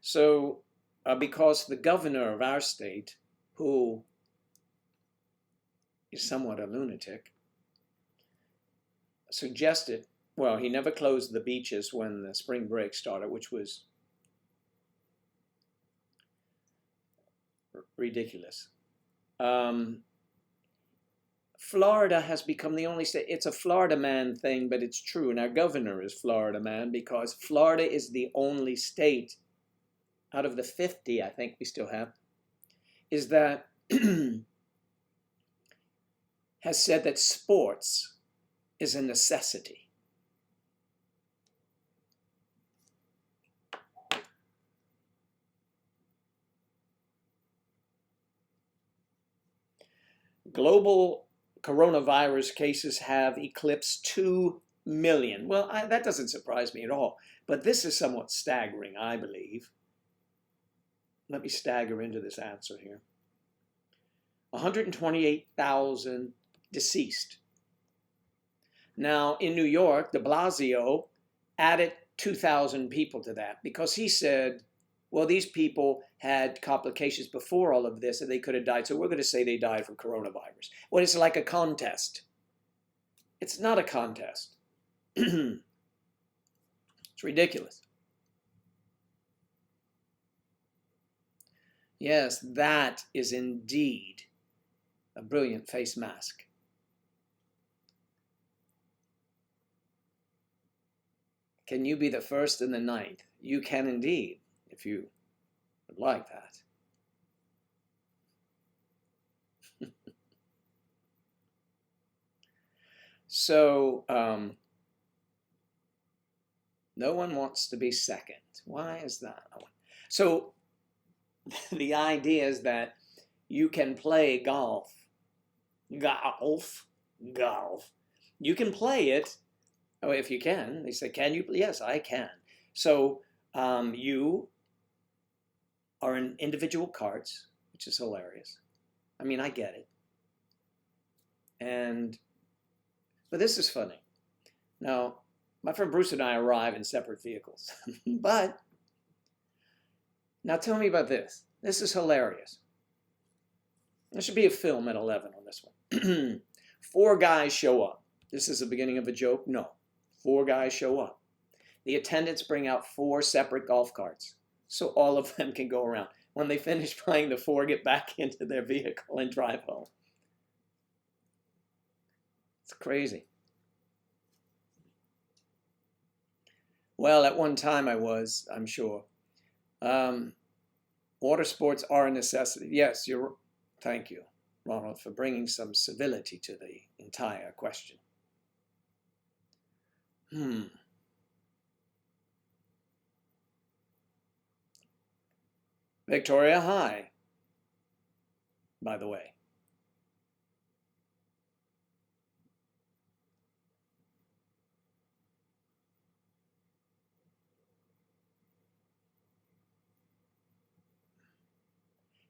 So because the governor of our state, who is somewhat a lunatic, suggested, well, he never closed the beaches when the spring break started, which was ridiculous. Florida has become the only state. It's a Florida man thing, but it's true. And our governor is Florida man because Florida is the only state out of the 50, I think we still have, is that has said that sports is a necessity. Global coronavirus cases have eclipsed 2 million. Well, that doesn't surprise me at all, but this is somewhat staggering, I believe. Let me stagger into this answer here. 128,000 deceased. Now, in New York, de Blasio added 2,000 people to that because he said, well, these people had complications before all of this and they could have died. So we're going to say they died from coronavirus. Well, it's like a contest. It's not a contest. It's ridiculous. Yes, that is indeed a brilliant face mask. Can you be the first and the 9th? You can indeed, if you would like that. So, No one wants to be second. Why is that? So the idea is that you can play golf. Golf. You can play it. Oh, if you can. They say, can you? Yes, I can. So you are in individual carts, which is hilarious. I mean, I get it. But this is funny. Now, my friend Bruce and I arrive in separate vehicles. But now tell me about this. This is hilarious. There should be a film at 11 on this one. 4 guys show up. This is the beginning of a joke? No. 4 guys show up. The attendants bring out 4 separate golf carts, so all of them can go around. When they finish playing, the 4 get back into their vehicle and drive home. It's crazy. Well, at one time I was, I'm sure. Water sports are a necessity. Yes, thank you, Ronald, for bringing some civility to the entire question. Victoria, hi, by the way.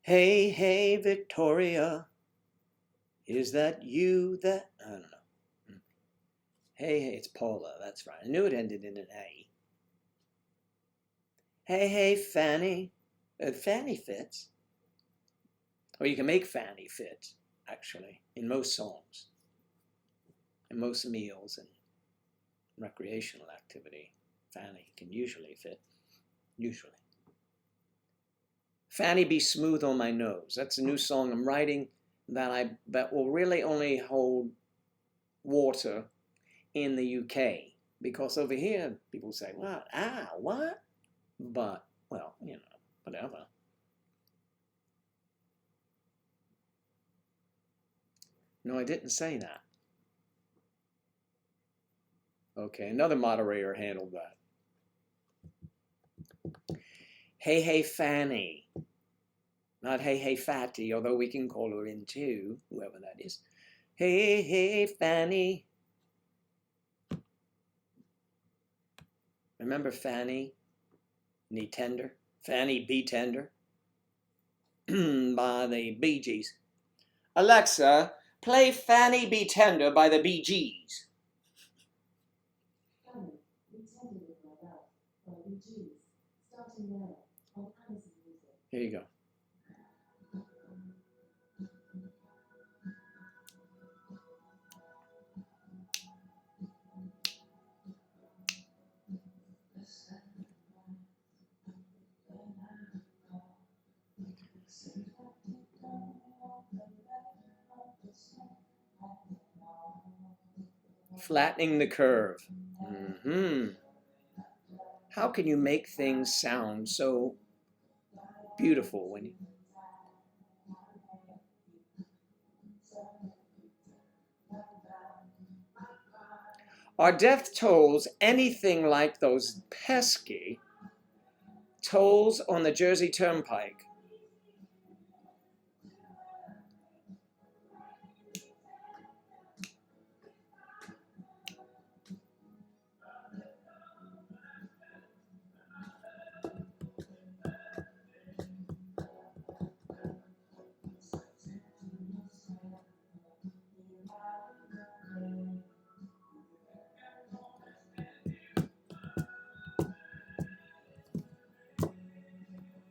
Hey, hey, Victoria, is that you that... I don't know. Hey, hey, it's Paula, that's right. I knew it ended in an A. Hey, hey, Fanny. Fanny fits. Or you can make Fanny fit, actually, in most songs. In most meals and recreational activity. Fanny can usually fit. Usually. Fanny Be Smooth on My Nose. That's a new song I'm writing that will really only hold water in the UK. Because over here, people say, what? What? But, well, you know, whatever. No, I didn't say that. Okay, another moderator handled that. Hey, hey, Fanny. Not hey, hey, Fatty, although we can call her in too, whoever that is. Hey, hey, Fanny. Remember Fanny? Knee Tender? Fanny Be Tender? By the Bee Gees. Alexa, play Fanny Be Tender by the Bee Gees. Fanny Be Tender with My Love by Bee Gees. Starting now on Amazon Music. Here you go. Flattening the curve. How can you make things sound so beautiful when you... Are death tolls anything like those pesky tolls on the Jersey Turnpike?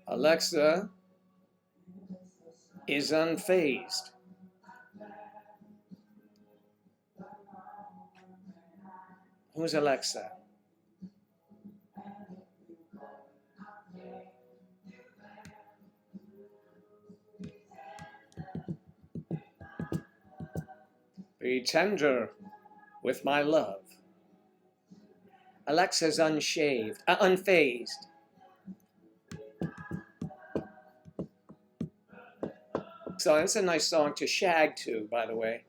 Alexa is unfazed. Who's Alexa? Be tender with my love. Alexa's unfazed. So it's a nice song to shag to, by the way,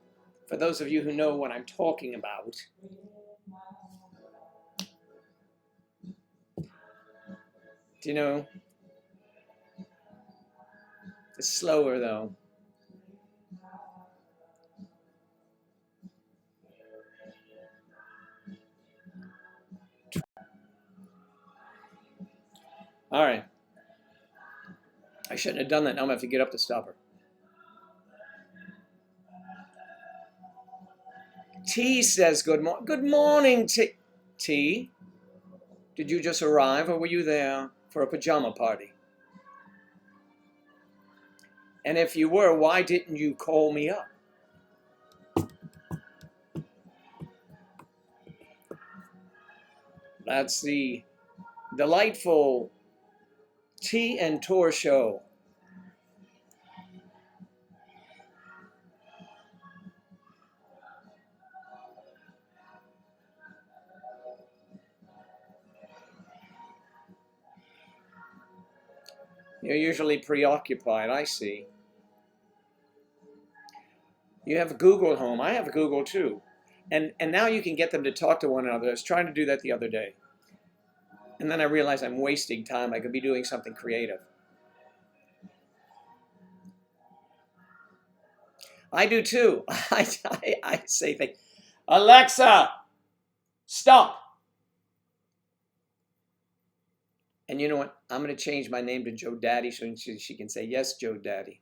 for those of you who know what I'm talking about. Do you know? It's slower though. All right. I shouldn't have done that. Now I'm going to have to get up to stop her. T says good morning. Good morning, T. T. Did you just arrive or were you there for a pajama party? And if you were, why didn't you call me up? That's the delightful Tea and Tour show. You're usually preoccupied, I see. You have Google Home. I have Google too. And now you can get them to talk to one another. I was trying to do that the other day. And then I realized I'm wasting time. I could be doing something creative. I do too. I say things. Alexa, stop. And you know what? I'm going to change my name to Joe Daddy so she can say, yes, Joe Daddy.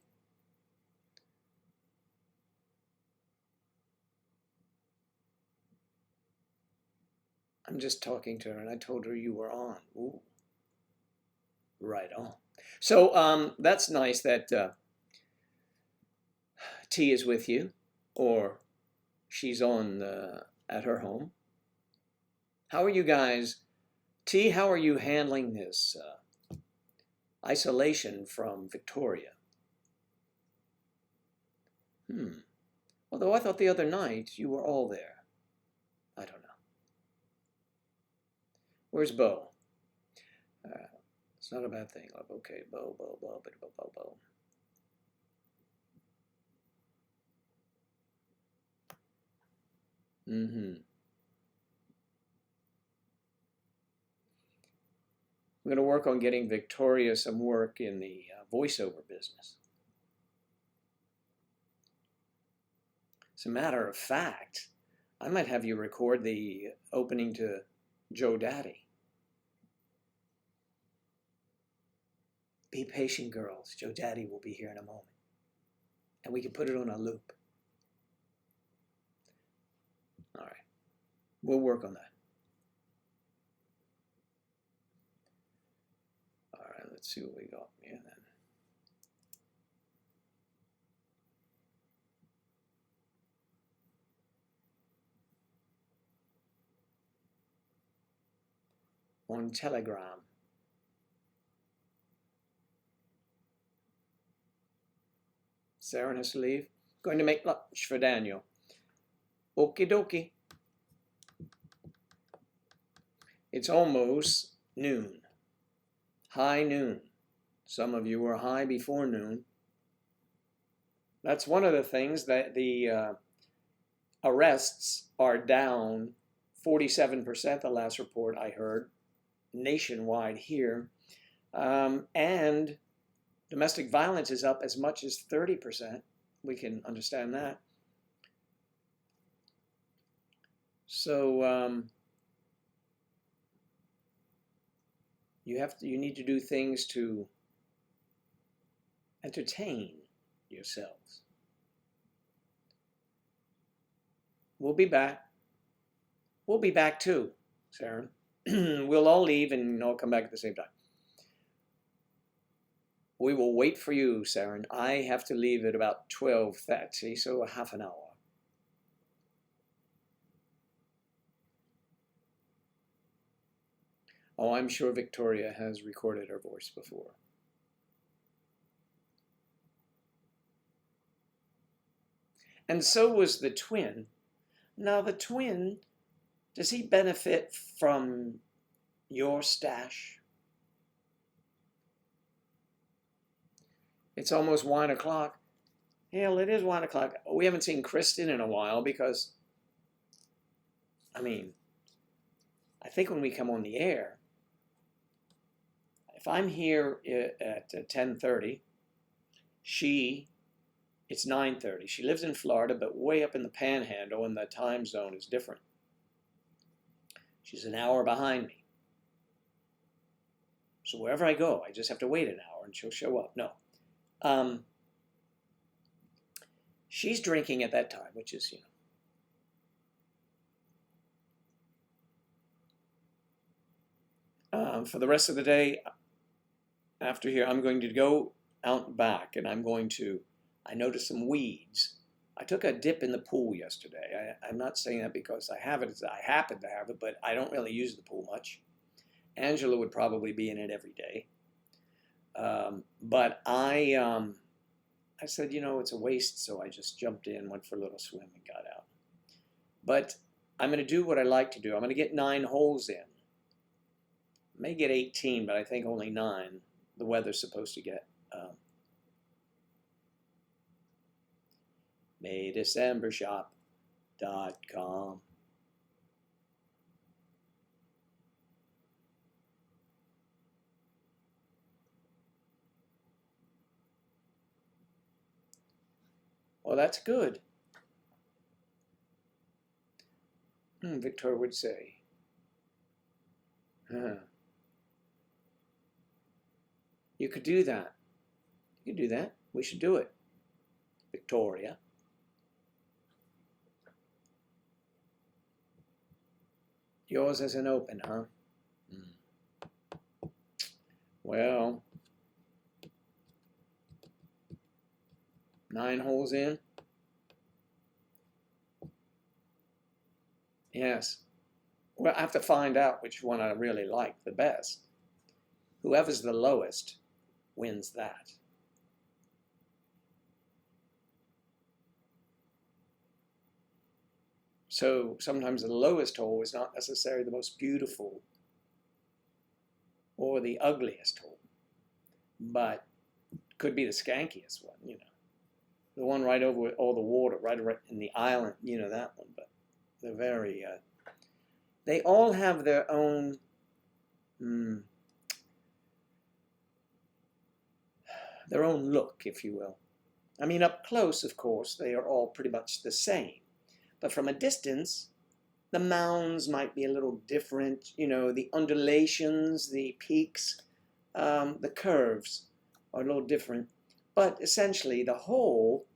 I'm just talking to her, and I told her you were on. Ooh, right on. So that's nice that T is with you, or she's on at her home. How are you guys? T, how are you handling this isolation from Victoria? Although I thought the other night you were all there. I don't know. Where's Bo? It's not a bad thing. Okay, Bo. I'm going to work on getting Victoria some work in the voiceover business. As a matter of fact, I might have you record the opening to Joe Daddy. Be patient, girls. Joe Daddy will be here in a moment. And we can put it on a loop. All right. We'll work on that. All right, let's see what we got here then. On Telegram. Sarah has to leave. Going to make lunch for Daniel. Okie dokie. It's almost noon. High noon. Some of you were high before noon. That's one of the things that the arrests are down 47%, the last report I heard, nationwide here. And domestic violence is up as much as 30%. We can understand that. So you need to do things to entertain yourselves. We'll be back. We'll be back too, Sharon. We'll all leave and all come back at the same time. We will wait for you, Sharon. I have to leave at about 12:30, so a half an hour. Oh, I'm sure Victoria has recorded her voice before. And so was the twin. Now the twin, does he benefit from your stash? It's almost 1 o'clock. Hell, it is 1 o'clock. We haven't seen Kristen in a while because, I mean, I think when we come on the air, If I'm here at 10:30, it's 9:30. She lives in Florida, but way up in the Panhandle, and the time zone is different. She's an hour behind me. So wherever I go, I just have to wait an hour and she'll show up. No. She's drinking at that time, which is, for the rest of the day after here, I'm going to go out back and I noticed some weeds. I took a dip in the pool yesterday. I'm not saying that because I have it, I happen to have it, but I don't really use the pool much. Angela would probably be in it every day. But I said, it's a waste, so I just jumped in, went for a little swim, and got out. But I'm going to do what I like to do. I'm going to get 9 holes in. I may get 18, but I think only 9. The weather's supposed to get MayDecemberShop.com. Well, that's good. Victor would say. You could do that. You could do that. We should do it. Victoria. Yours isn't open, huh? Well, 9 holes in? Yes. Well, I have to find out which one I really like the best. Whoever's the lowest wins that. So sometimes the lowest hole is not necessarily the most beautiful or the ugliest hole, but could be the skankiest one, The one right over all the water, right in the island, that one. But they're very, they all have their own, their own look, if you will. I mean, up close, of course, they are all pretty much the same. But from a distance, the mounds might be a little different, the undulations, the peaks, the curves are a little different. But essentially, the whole,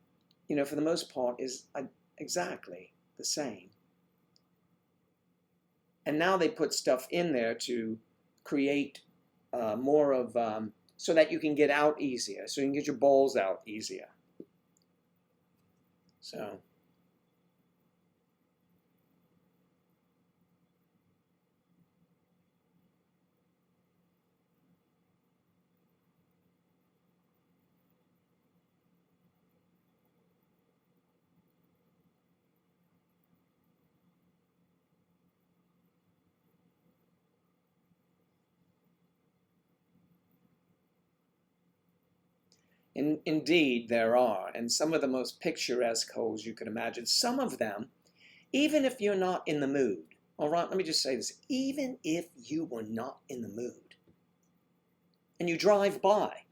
for the most part, is exactly the same. And now they put stuff in there to create more of, so that you can get out easier, so you can get your balls out easier. So. Indeed, there are, and some of the most picturesque holes you can imagine. Some of them, even if you're not in the mood, all right, let me just say this, even if you were not in the mood, and you drive by,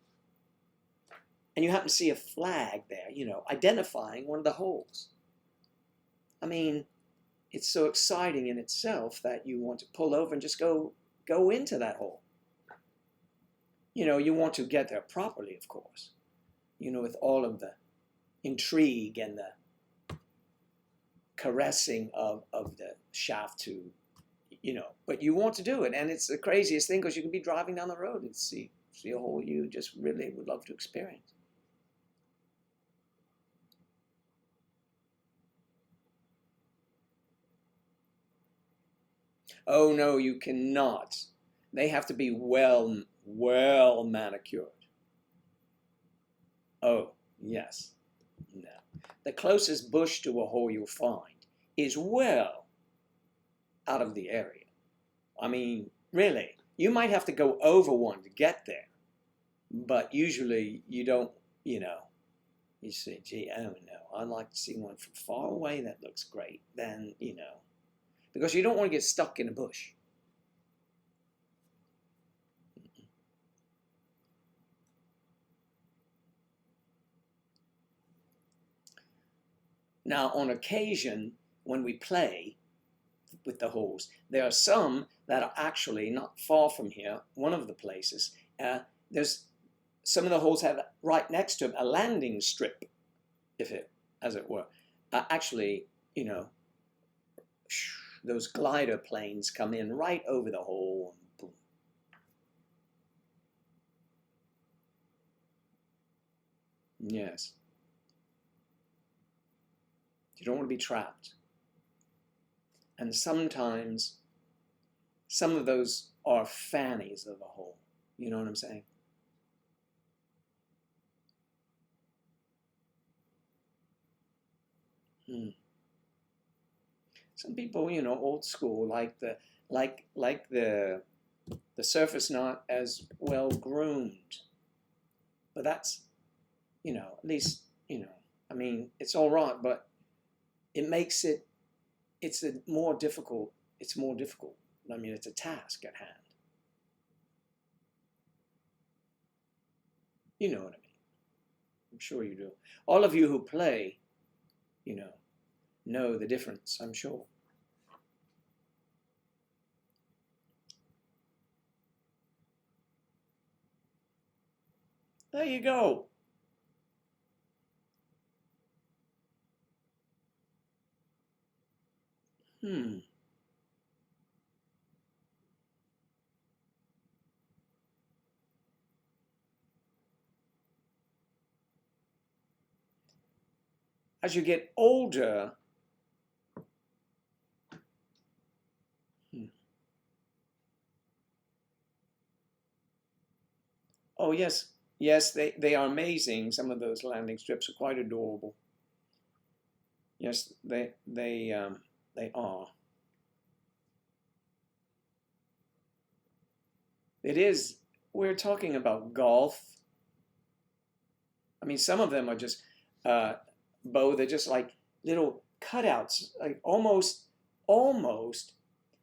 and you happen to see a flag there, identifying one of the holes. I mean, it's so exciting in itself that you want to pull over and just go into that hole. You want to get there properly, of course. With all of the intrigue and the caressing of the shaft to, but you want to do it. And it's the craziest thing because you can be driving down the road and see a hole you just really would love to experience. Oh, no, you cannot. They have to be well manicured. Oh, yes. No. The closest bush to a hole you'll find is well out of the area. I mean, really, you might have to go over one to get there. But usually you don't, you say, gee, I don't know. I'd like to see one from far away that looks great. Then, because you don't want to get stuck in a bush. Now, on occasion, when we play with the holes, there are some that are actually not far from here. One of the places, there's some of the holes have right next to them a landing strip, as it were. Actually, you know, those glider planes come in right over the hole and boom. Yes. You don't want to be trapped. And sometimes some of those are fannies of a hole. You know what I'm saying? Some people, you know, old school, like the surface not as well groomed. But that's, you know, at least, you know, I mean, it's all right, but it makes it, it's more difficult. It's more difficult. I mean, it's a task at hand. You know what I mean? I'm sure you do. All of you who play, you know the difference, I'm sure. There you go. As you get older, oh yes, yes, they are amazing. Some of those landing strips are quite adorable. Yes, they are. It is. We're talking about golf. I mean, some of them are just Bo. They're just like little cutouts, like almost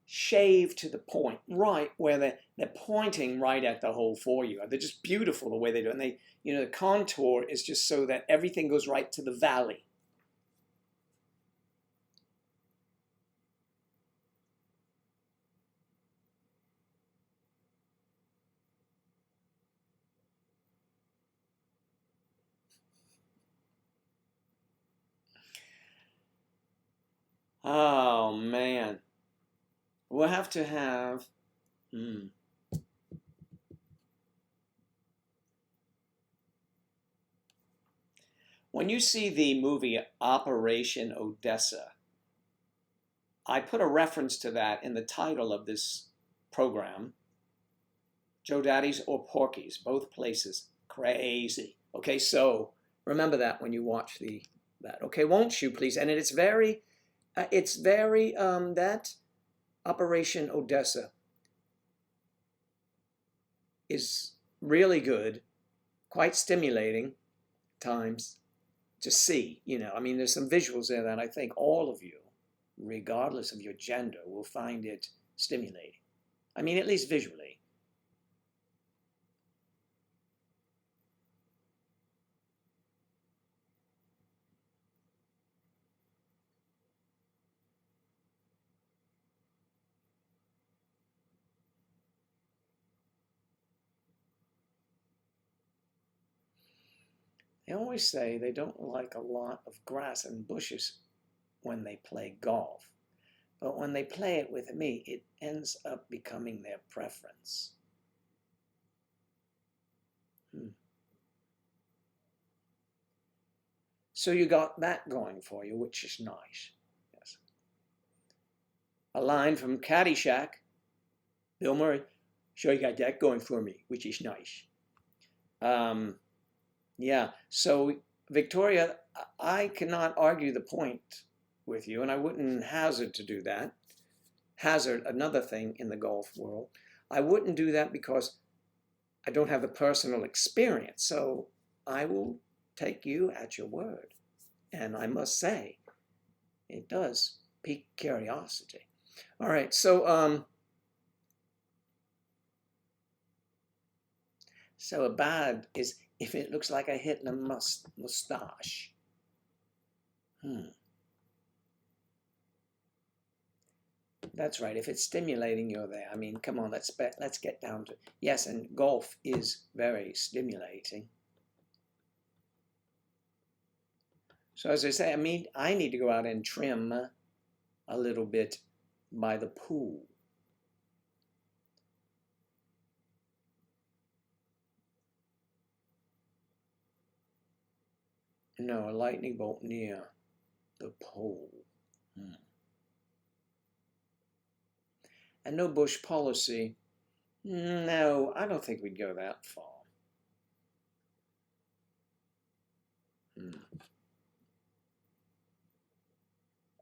shaved to the point, right where they're pointing right at the hole for you. They're just beautiful the way they do it. And they, you know, the contour is just so that everything goes right to the valley. Oh man, we'll have to have. When you see the movie Operation Odessa, I put a reference to that in the title of this program. Joe Daddy's or Porky's, both places. Crazy. Okay, so remember that when you watch that. Okay, won't you please? And it's very that Operation Odessa is really good, quite stimulating times to see. You know, I mean, there's some visuals there that I think all of you, regardless of your gender, will find it stimulating. I mean, at least visually. They always say they don't like a lot of grass and bushes when they play golf. But when they play it with me, it ends up becoming their preference. So you got that going for you, which is nice. Yes. A line from Caddyshack. Bill Murray. Sure, you got that going for me, which is nice. Yeah. So Victoria, I cannot argue the point with you, and I wouldn't hazard to do that. Hazard, another thing in the golf world. I wouldn't do that because I don't have the personal experience. So I will take you at your word. And I must say, it does pique curiosity. All right, so a bad is if it looks like I hit a mustache. That's right. If it's stimulating, you're there. I mean, come on, let's get down to yes. And golf is very stimulating. So as I say, I mean, I need to go out and trim a little bit by the pool. No, a lightning bolt near the pole. And no Bush policy. No, I don't think we'd go that far.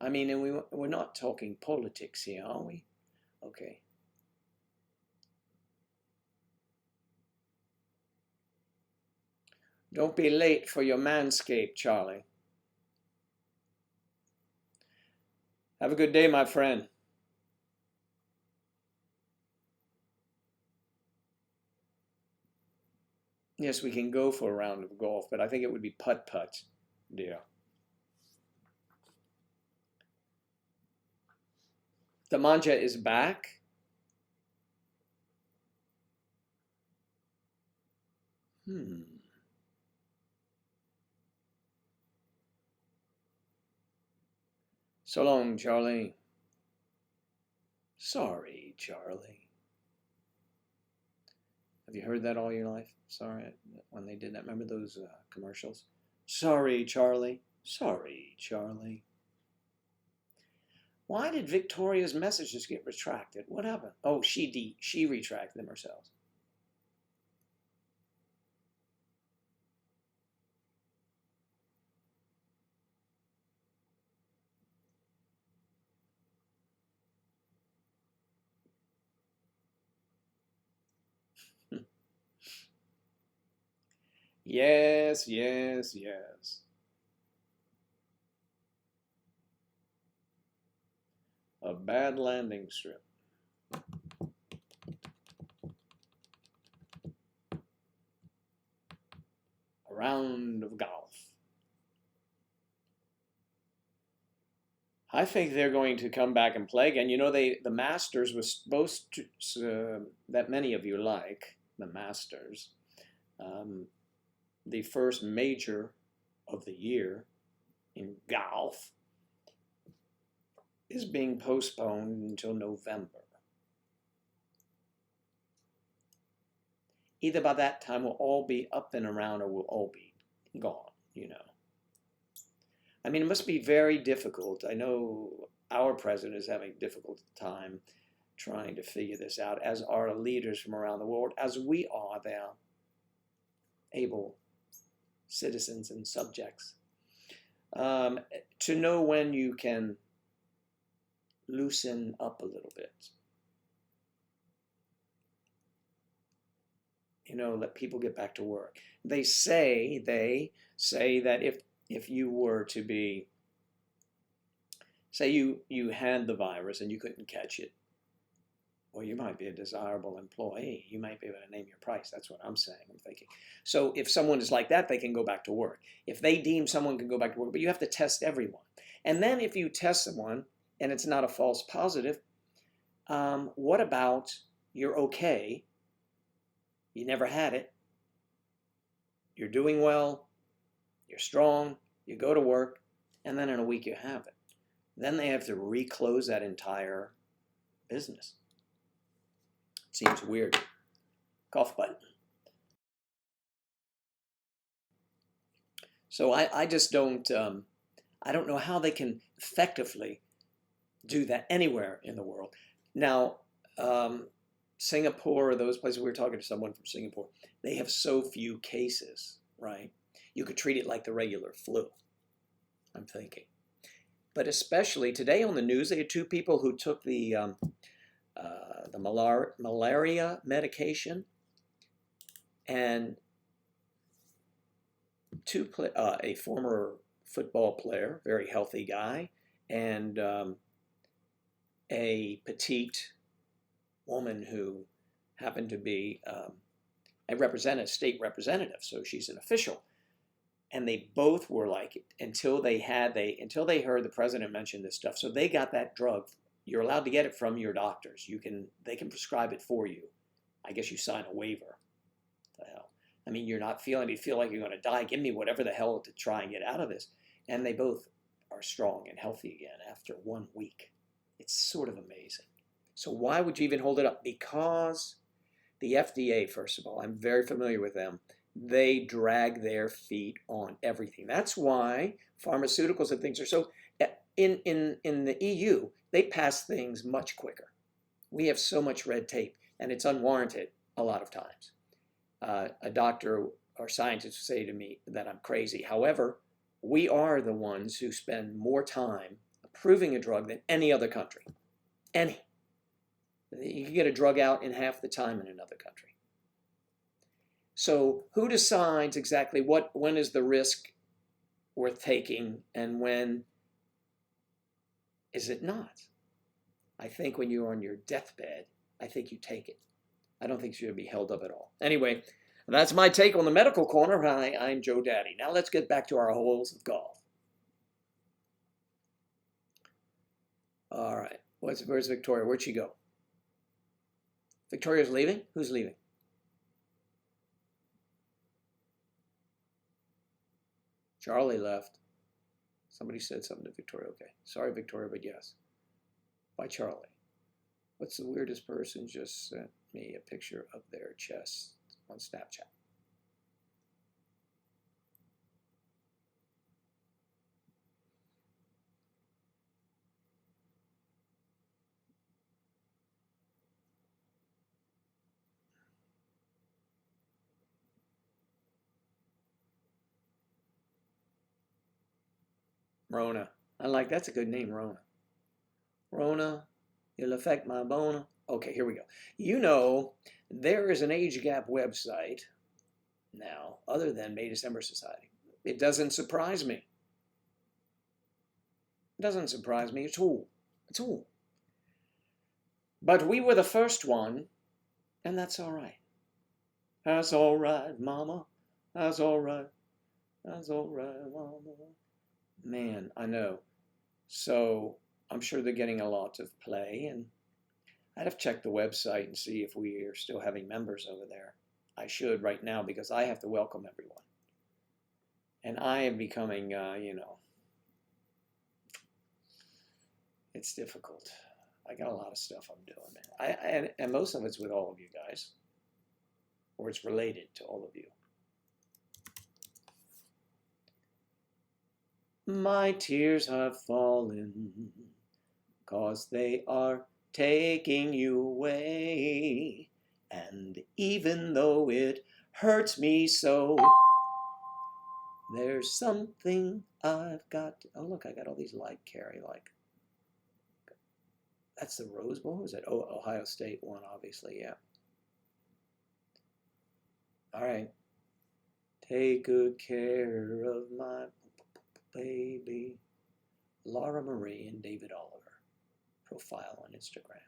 I mean, and we're not talking politics here, are we? Okay. Don't be late for your manscape, Charlie. Have a good day, my friend. Yes, we can go for a round of golf, but I think it would be putt-putt, dear. The manja is back. So long, Charlie. Sorry, Charlie. Have you heard that all your life? Sorry, when they did that. Remember those commercials? Sorry, Charlie. Sorry, Charlie. Why did Victoria's messages get retracted? What happened? Oh, she retracted them herself. Yes, yes, yes. A bad landing strip. A round of golf. I think they're going to come back and play again. You know, the Masters was supposed to, that many of you like, the Masters. The first major of the year in golf is being postponed until November. Either by that time we'll all be up and around or we'll all be gone, you know. I mean, it must be very difficult. I know our president is having a difficult time trying to figure this out, as are leaders from around the world, as we are there, able citizens and subjects, to know when you can loosen up a little bit. You know, let people get back to work. They say that if you were to be, say you had the virus and you couldn't catch it, well, you might be a desirable employee. You might be able to name your price. That's what I'm saying, I'm thinking. So if someone is like that, they can go back to work. If they deem someone can go back to work, but you have to test everyone. And then if you test someone and it's not a false positive, what about you're okay, you never had it, you're doing well, you're strong, you go to work, and then in a week you have it. Then they have to reclose that entire business. Seems weird. Cough button. So I just don't, I don't know how they can effectively do that anywhere in the world. Now, Singapore or those places, we were talking to someone from Singapore, they have so few cases, right? You could treat it like the regular flu, I'm thinking. But especially today on the news, they had two people who took the malaria medication, and a former football player, very healthy guy, and a petite woman who happened to be a state representative, so she's an official. And they both were like, until they heard the president mention this stuff, so they got that drug, You're allowed to get it from your doctors. They can prescribe it for you. I guess you sign a waiver. The hell. I mean, you feel like you're going to die. Give me whatever the hell to try and get out of this. And they both are strong and healthy again after 1 week. It's sort of amazing. So why would you even hold it up? Because the FDA, first of all, I'm very familiar with them. They drag their feet on everything. That's why pharmaceuticals and things are so, in the EU, they pass things much quicker. We have so much red tape, and it's unwarranted a lot of times. A doctor or scientist will say to me that I'm crazy. However, we are the ones who spend more time approving a drug than any other country. Any. You can get a drug out in half the time in another country. So who decides exactly when is the risk worth taking and when is it not? I think when you're on your deathbed, I think you take it. I don't think you should be held up at all. Anyway, that's my take on the medical corner. I'm Joe Daddy. Now let's get back to our holes of golf. All right. Where's Victoria? Where'd she go? Victoria's leaving? Who's leaving? Charlie left. Somebody said something to Victoria. Okay. Sorry, Victoria, but yes. Bye, Charlie. What's the weirdest person just sent me a picture of their chest on Snapchat? Rona. That's a good name, Rona. Rona, you'll affect my boner. Okay, here we go. You know, there is an age gap website now other than May December Society. It doesn't surprise me. It doesn't surprise me at all. At all. But we were the first one, and that's all right. That's all right, mama. That's all right. That's all right, mama. Man, I know. So I'm sure they're getting a lot of play, and I'd have to check the website and see if we are still having members over there. I should right now because I have to welcome everyone. And I am becoming, it's difficult. I got a lot of stuff I'm doing, man. And most of it's with all of you guys, or it's related to all of you. My tears have fallen, 'cause they are taking you away. And even though it hurts me so, there's something I've got. Oh, look, I got all these like carry. That's the Rose Bowl? Is that Ohio State one, obviously, yeah. All right. Take good care of my baby. Laura Marie and David Oliver. Profile on Instagram.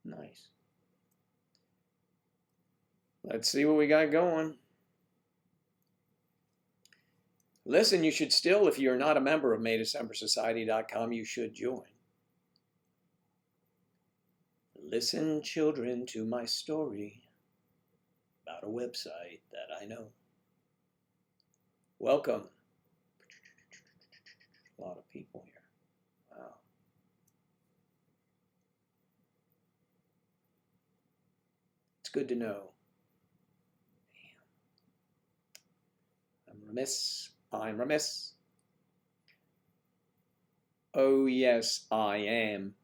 Nice. Let's see what we got going. Listen, you should still, if you're not a member of MayDecemberSociety.com, you should join. Listen, children, to my story about a website that I know. Welcome. A lot of people here. Wow. It's good to know. I'm remiss. Oh, yes, I am.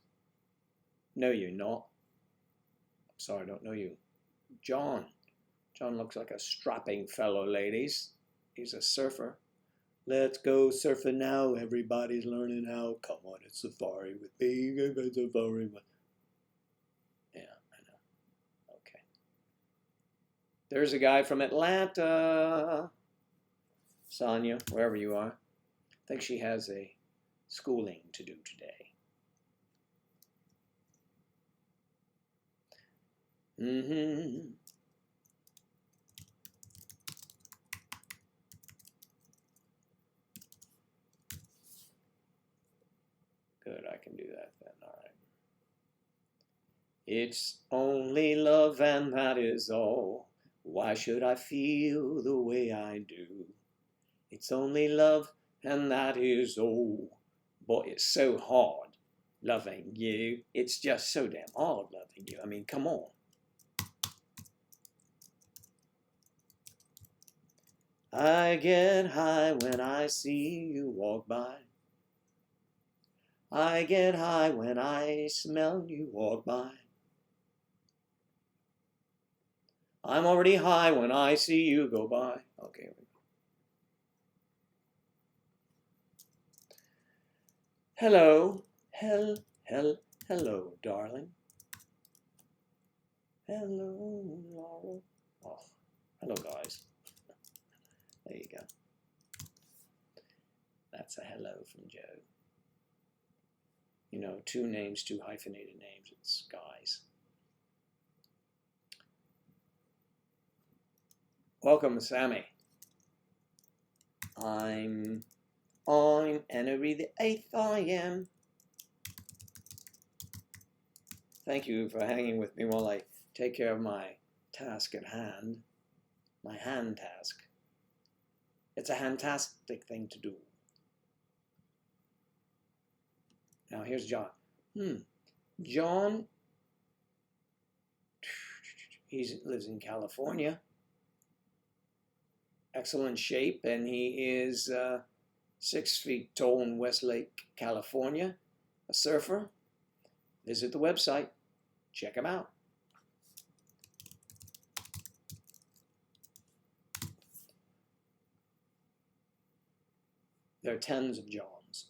No, you're not. I'm sorry, I don't know you. John. John looks like a strapping fellow, ladies. He's a surfer. Let's go surfing now. Everybody's learning how. Come on, it's safari with me. Safari. Yeah, I know. Okay. There's a guy from Atlanta. Sonia, wherever you are. I think she has a schooling to do today. Mm-hmm. Good, I can do that then. All right. It's only love and that is all. Why should I feel the way I do? It's only love and that is all. Boy, it's so hard loving you. It's just so damn hard loving you. I mean, come on. I get high when I see you walk by. I get high when I smell you walk by. I'm already high when I see you go by. Okay. Hello. Hello, darling. Hello, Laurel. Oh, hello, guys. There you go. That's a hello from Joe. You know, 2 names, 2 hyphenated names. It's guys. Welcome, Sammy. I'm Henry the 8th, I am. Thank you for hanging with me while I take care of my task at hand. My hand task. It's a fantastic thing to do. Now here's John. John, he lives in California. Excellent shape, and he is 6 feet tall in Westlake, California. A surfer. Visit the website. Check him out. There are tons of Johns.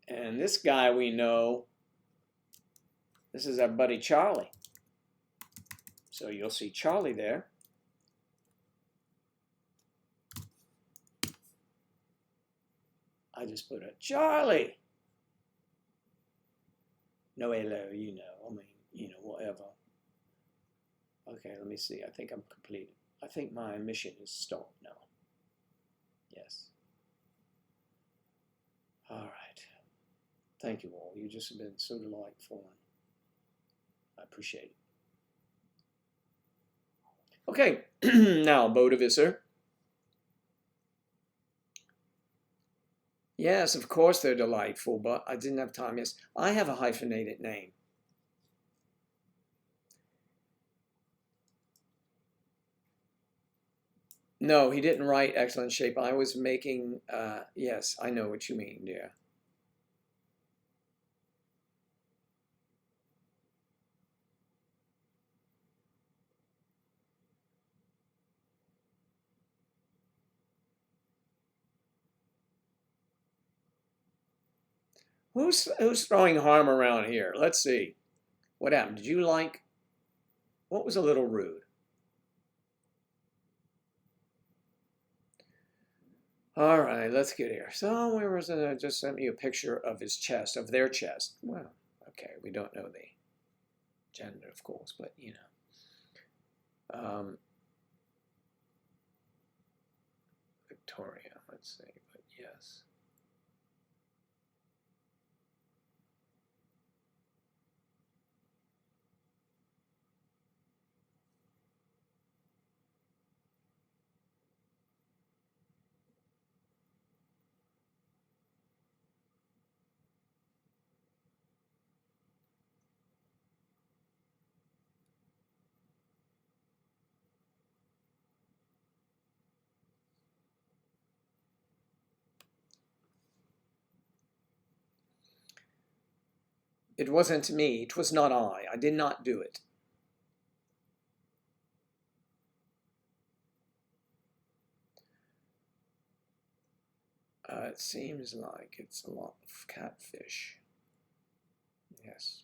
And this guy we know, this is our buddy Charlie. So you'll see Charlie there. I just put a Charlie. No hello, you know. I mean, you know, whatever. Okay, let me see. I think I'm completed. I think my mission is stopped now. Yes. All right. Thank you all. You just have been so delightful. I appreciate it. Okay, now Bodavisser. Yes, of course they're delightful, but I didn't have time. Yes, I have a hyphenated name. No, he didn't write excellent shape. I was making, yes, I know what you mean, dear. Who's throwing harm around here? Let's see. What happened? Did you like? What was a little rude? All right, let's get here. So where was it? I just sent me a picture of his chest, of their chest. Well, okay, we don't know the gender, of course, but you know. Victoria, let's see, but yes. It wasn't me. It was not I. I did not do it. It seems like it's a lot of catfish. Yes.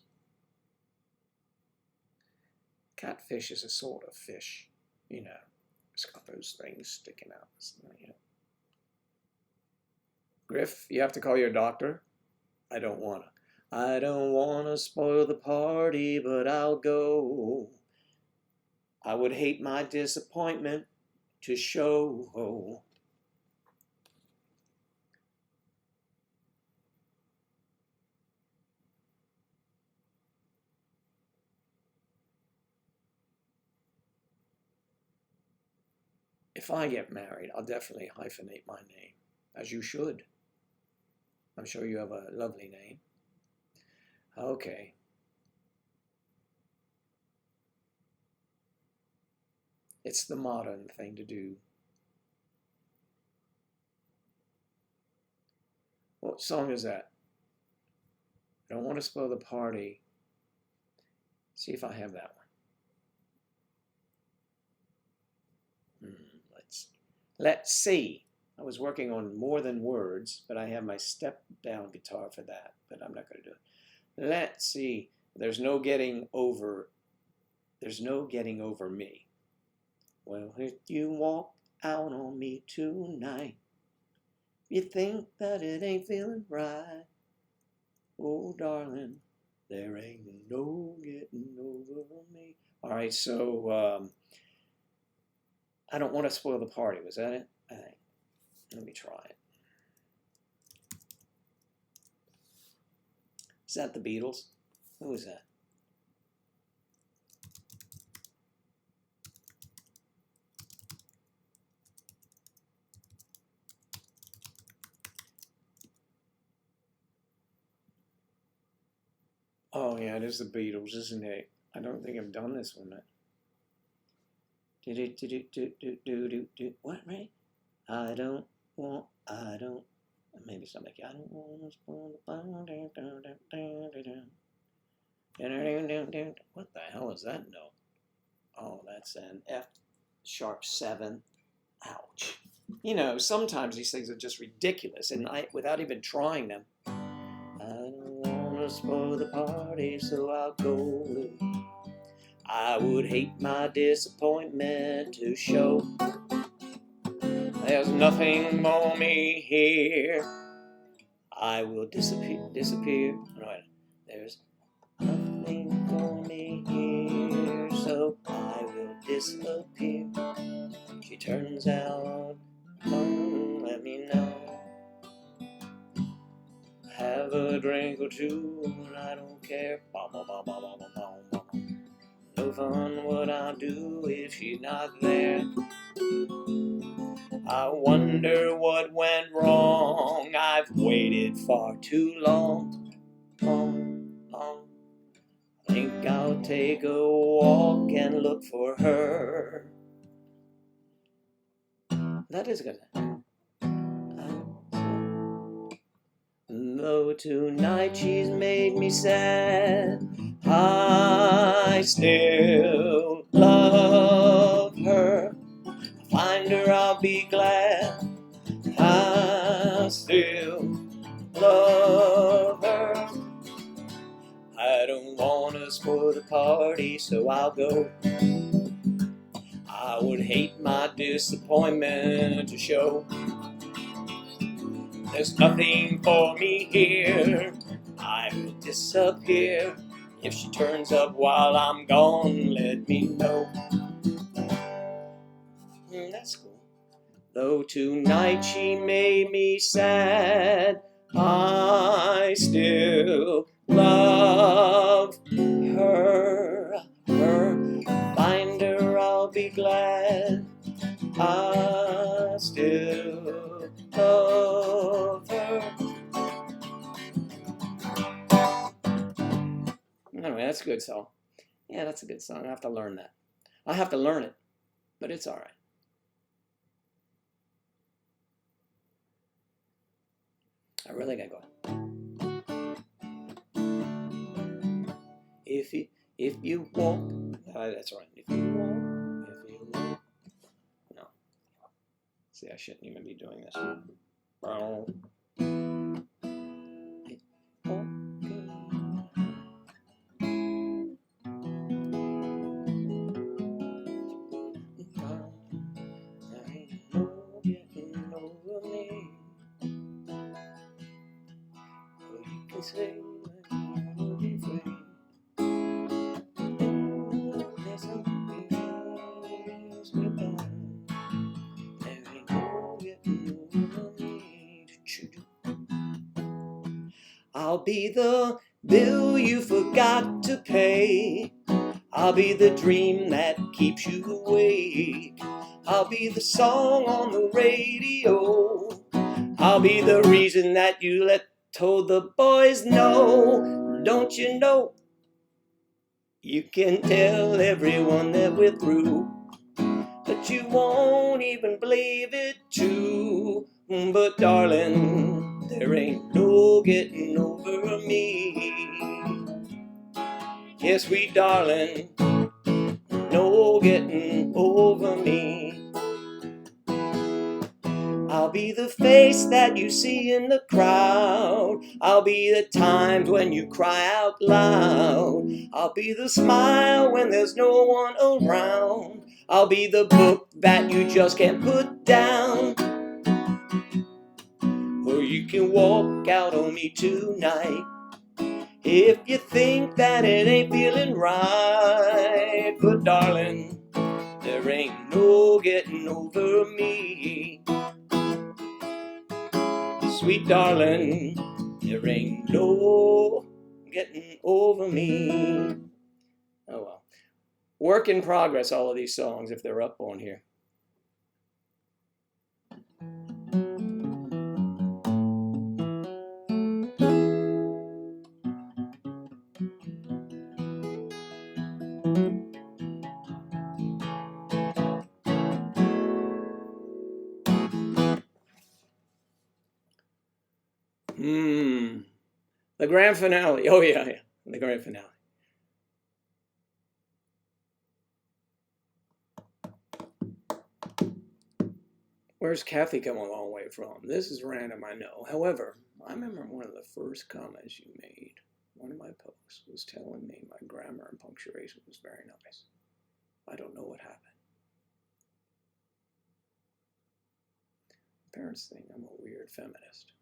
Catfish is a sort of fish, you know. It's got those things sticking out. You know. Griff, you have to call your doctor. I don't want to. I don't want to spoil the party, but I'll go. I would hate my disappointment to show. if I get married, I'll definitely hyphenate my name, as you should. I'm sure you have a lovely name. Okay. It's the modern thing to do. What song is that? I don't want to spoil the party. See if I have that one. Let's see. I was working on More Than Words, but I have my step-down guitar for that, but I'm not going to do it. Let's see. There's no getting over me. Well, if you walk out on me tonight, you think that it ain't feeling right. Oh, darling, there ain't no getting over me. All right, so I don't want to spoil the party. Was that it? I think. Let me try it. Is that the Beatles? Who is that? Oh, yeah, it is the Beatles, isn't it? I don't think I've done this one. What, right? I don't, maybe it's not like, I don't want to spoil the what the hell is that note? Oh, that's an F#7. Ouch. You know, sometimes these things are just ridiculous, and without even trying them. I don't want to spoil the party, so I'll go. I would hate my disappointment to show. There's nothing for me here. I will disappear. Right. There's nothing for me here, so I will disappear. She turns out, let me know. Have a drink or two, and I don't care. No fun what I'll do if she's not there. I wonder what went wrong. I've waited far too long. I think I'll take a walk and look for her. That is good. Though tonight she's made me sad, I still love her. Find her, I'll be glad. I still love her. I don't want to spoil the party, so I'll go. I would hate my disappointment to show. There's nothing for me here. I will disappear. If she turns up while I'm gone, let me know. That's cool. Though tonight she made me sad, I still love her. Find her, I'll be glad. I still love her. Anyway, that's a good song. Yeah, that's a good song. I have to learn that. I have to learn it, but it's all right. I really gotta go. If you walk, that's right. If you walk. No. See, I shouldn't even be doing this. Say when you will be free. There's something else goodbye. There ain't no getting over me. I'll be the bill you forgot to pay. I'll be the dream that keeps you awake. I'll be the song on the radio. I'll be the reason that you told the boys no. Don't you know? You can tell everyone that we're through, but you won't even believe it too. But darling, there ain't no getting over me. Yes, sweet darling, no getting over me. I'll be the face that you see in the crowd. I'll be the times when you cry out loud. I'll be the smile when there's no one around. I'll be the book that you just can't put down. Or you can walk out on me tonight if you think that it ain't feeling right. But darling, there ain't no getting over me. Sweet darling, there ain't no getting over me. Oh well. Work in progress, all of these songs, if they're up on here. The grand finale. Oh yeah, the grand finale. Where's Kathy come a long way from? This is random, I know. However, I remember one of the first comments you made. One of my posts was telling me my grammar and punctuation was very nice. I don't know what happened. Parents think I'm a weird feminist.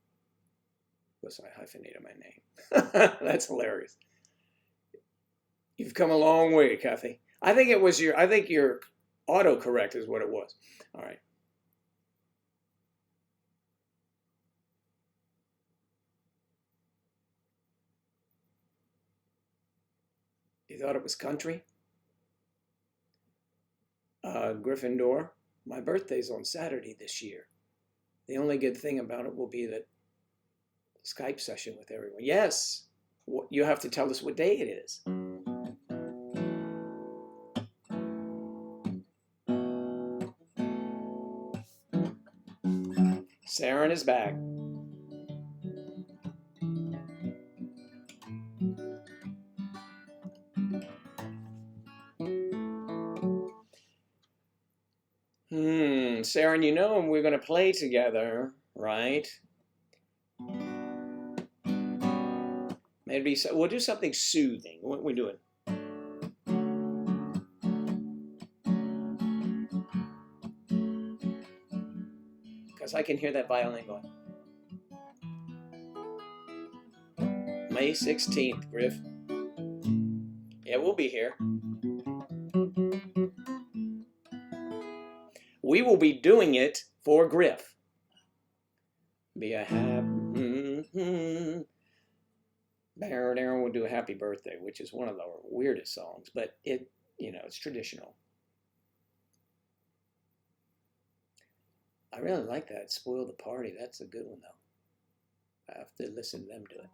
Plus, I hyphenated my name. That's hilarious. You've come a long way, Kathy. I think your autocorrect is what it was. All right. You thought it was country? Gryffindor. My birthday's on Saturday this year. The only good thing about it will be that Skype session with everyone. Yes, you have to tell us what day it is. Saren is back. Saren, you know we're going to play together, right? Maybe we'll do something soothing. What are we doing? Because I can hear that violin going. May 16th, Griff. Yeah, we'll be here. We will be doing it for Griff. Be a happy... Darren will do a happy birthday, which is one of the weirdest songs, but it's traditional. I really like that. Spoil the Party. That's a good one, though. I have to listen to them do it.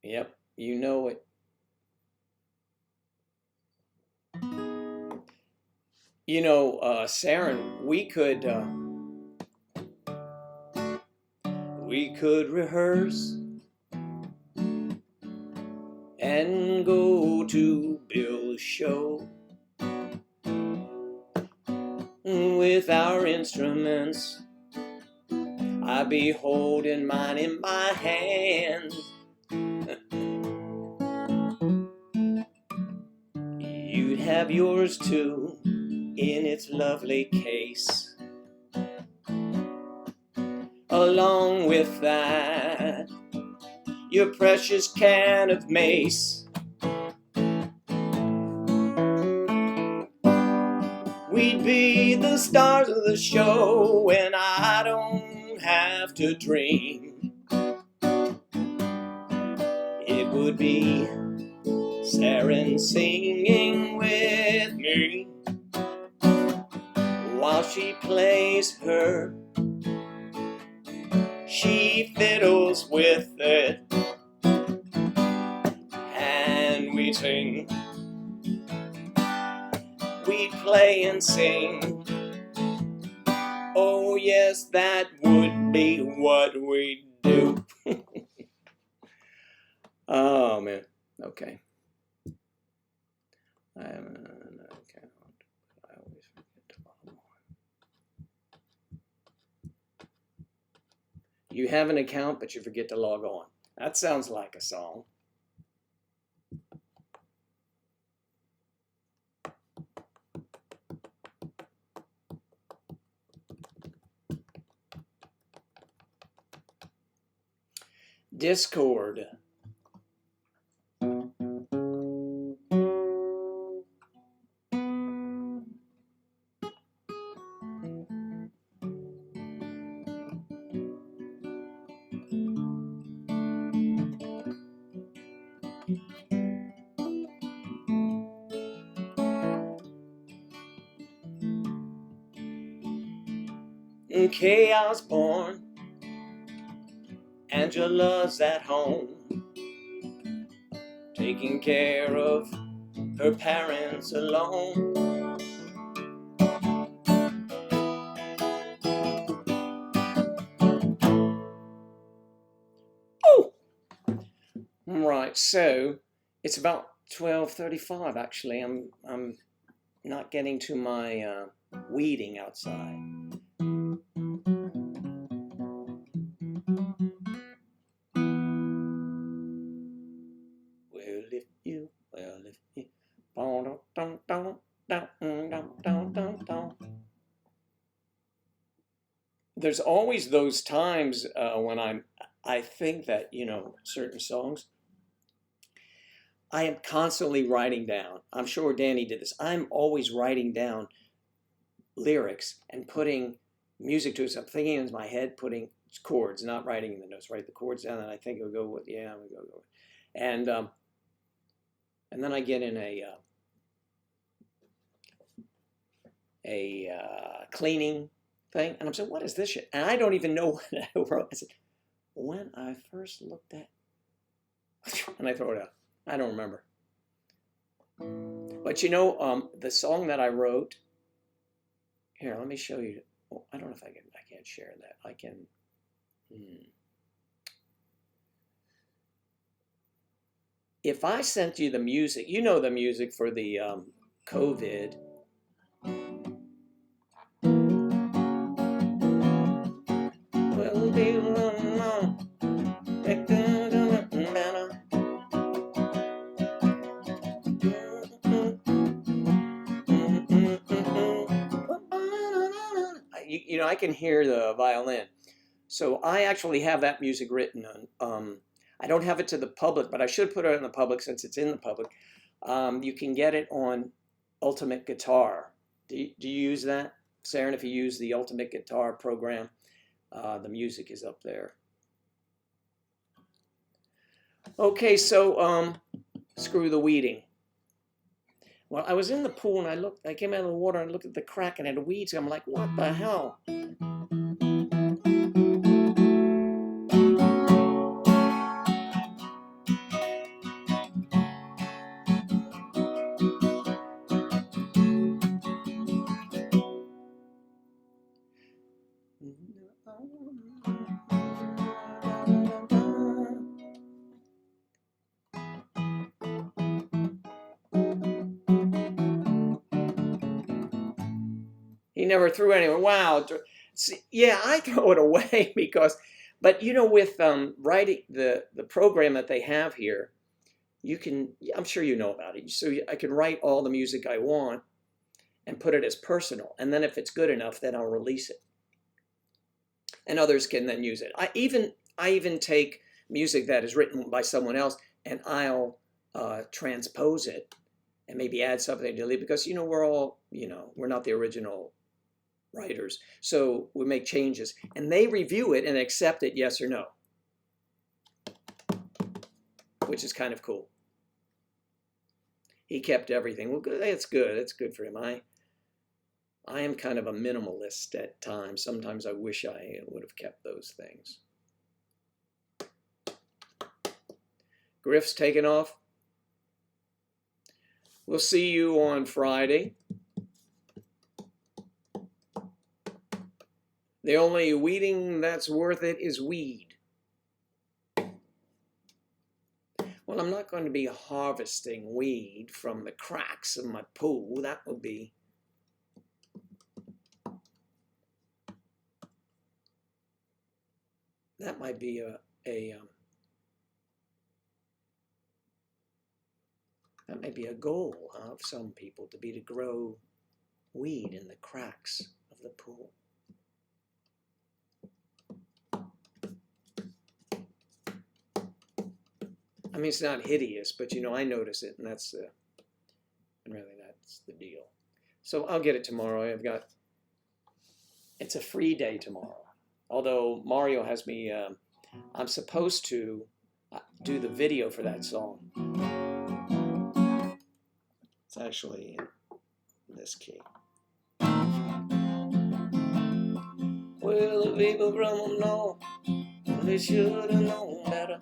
Yep, you know it. Saren, we could rehearse and go to Bill's show with our instruments. I'd be holding mine in my hand. You'd have yours too in its lovely case. Along with that, your precious can of mace. We'd be the stars of the show, and I don't have to dream. It would be Saren singing with me while she plays her. She fiddles with it, and we sing. We play and sing. Oh yes, that would be what we do. Oh man, okay. I have an account. I always forget to log on. You have an account, but you forget to log on. That sounds like a song. Discord. Chaos born. Angela's at home, taking care of her parents alone. Oh! Right, so it's about 12:35 actually. I'm not getting to my weeding outside. There's always those times when I think that, you know, certain songs, I am constantly writing down. I'm sure Danny did this. I'm always writing down lyrics and putting music to it. So I'm thinking in my head, putting chords, not writing in the notes. Write the chords down, and I think it would go with, yeah, we go. And then I get in a cleaning thing, and I'm saying, what is this shit? And I don't even know what I wrote. I said, when I first looked at, and I throw it out. I don't remember. But you know, the song that I wrote, here, let me show you. Oh, I don't know if I can't share that. I can. If I sent you the music, you know the music for the COVID. You know, I can hear the violin. So I actually have that music written on. I don't have it to the public, but I should put it in the public since it's in the public. You can get it on Ultimate Guitar. Do you use that, Saren? If you use the Ultimate Guitar program, the music is up there. Okay, so screw the weeding. Well, I was in the pool and I came out of the water and looked at the crack and it had weeds. I'm like, what the hell? He never threw anywhere. Wow. See, yeah, I throw it away because, but you know, with writing the program that they have here, you can, I'm sure you know about it. So I can write all the music I want and put it as personal. And then if it's good enough, then I'll release it. And others can then use it. I even take music that is written by someone else and I'll transpose it and maybe add something, delete, because, we're all, we're not the original writers. So we make changes and they review it and accept it, yes or no, which is kind of cool. He kept everything. Well, good. It's good. It's good for him. I am kind of a minimalist at times. Sometimes I wish I would have kept those things. Griff's taken off. We'll see you on Friday. The only weeding that's worth it is weed. Well, I'm not going to be harvesting weed from the cracks of my pool. That would be... That might be that may be a goal of some people, to grow weed in the cracks of the pool. I mean, it's not hideous, but I notice it, and that's the deal. So I'll get it tomorrow. It's a free day tomorrow. Although Mario has me, I'm supposed to do the video for that song. It's actually in this key. Well, the people from them know, they should have known better.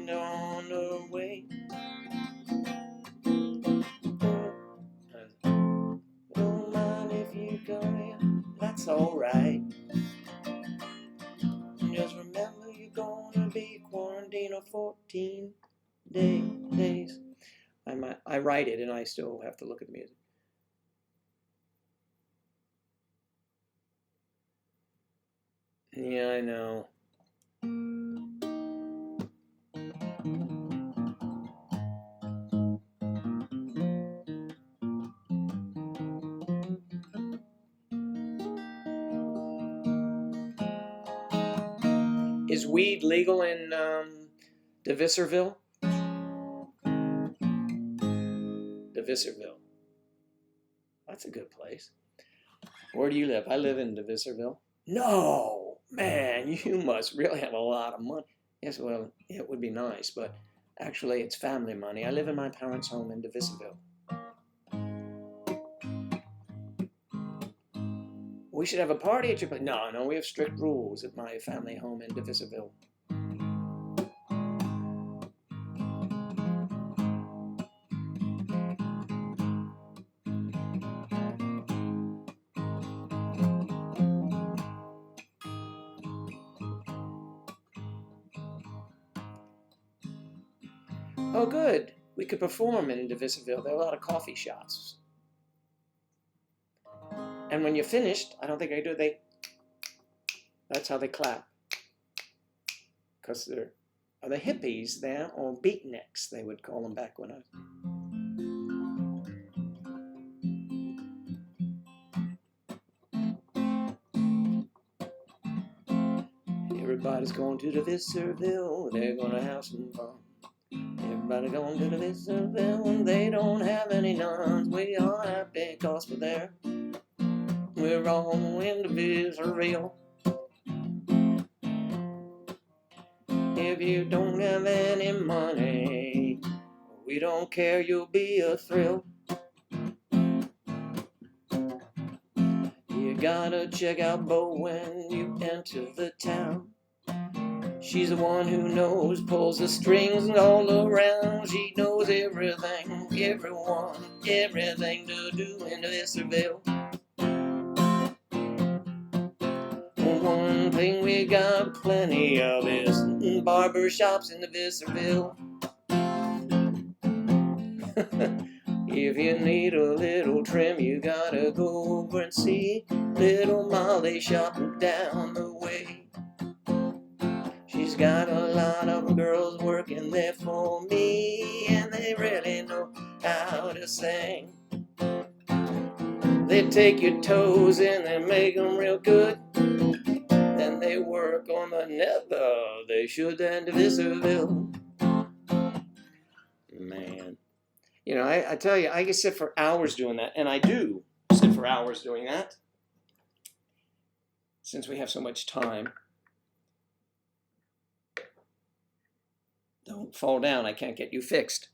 On the way. Don't mind if you come here, that's alright. Just remember you're gonna be quarantined for 14 days. I write it and I still have to look at the music. Yeah, I know. Is weed legal in DeVisserville? DeVisserville. That's a good place. Where do you live? I live in DeVisserville. No, man, you must really have a lot of money. Yes, well, it would be nice, but actually it's family money. I live in my parents' home in DeVisserville. We should have a party at your place. No, we have strict rules at my family home in DeVisserville. Oh, good. We could perform in DeVisserville. There are a lot of coffee shops. And when you're finished, I don't think I do, that's how they clap. Because they're the hippies there, or beatniks, they would call them back when I was... Everybody's going to DeVisserville, they're gonna have some fun. Everybody going to DeVisserville, and they don't have any nuns. We are happy cause we're there. We're all in DeVisserville. If you don't have any money, we don't care, you'll be a thrill. You gotta check out Bo when you enter the town. She's the one who knows, pulls the strings all around. She knows everything, everyone, everything to do in DeVisserville. One thing we got plenty of is barber shops in DeVisserville. If you need a little trim, you gotta go over and see little Molly shopping down the way. She's got a lot of girls working there for me, and they really know how to sing. They take your toes and they make them real good. and they work on the nether. They should and Visserville. Man. You know, I tell you, I can sit for hours doing that, and I do sit for hours doing that, since we have so much time. Don't fall down, I can't get you fixed.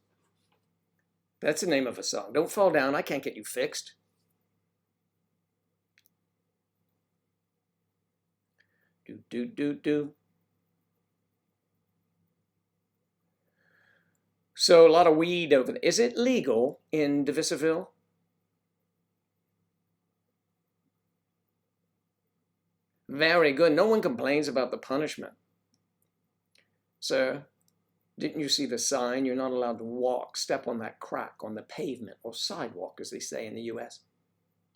That's the name of a song. Don't fall down, I can't get you fixed. Do, do, do, do. So a lot of weed over there. Is it legal in Visserville? Very good. No one complains about the punishment. Sir, didn't you see the sign? You're not allowed to walk, step on that crack on the pavement or sidewalk, as they say in the U.S.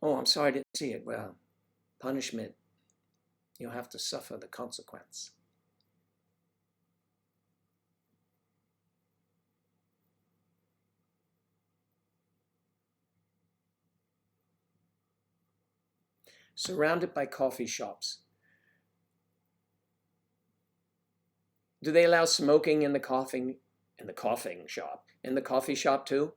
Oh, I'm sorry, I didn't see it. Well, punishment. You'll have to suffer the consequence. Surrounded by coffee shops. Do they allow smoking in the coffee shop? In the coffee shop too?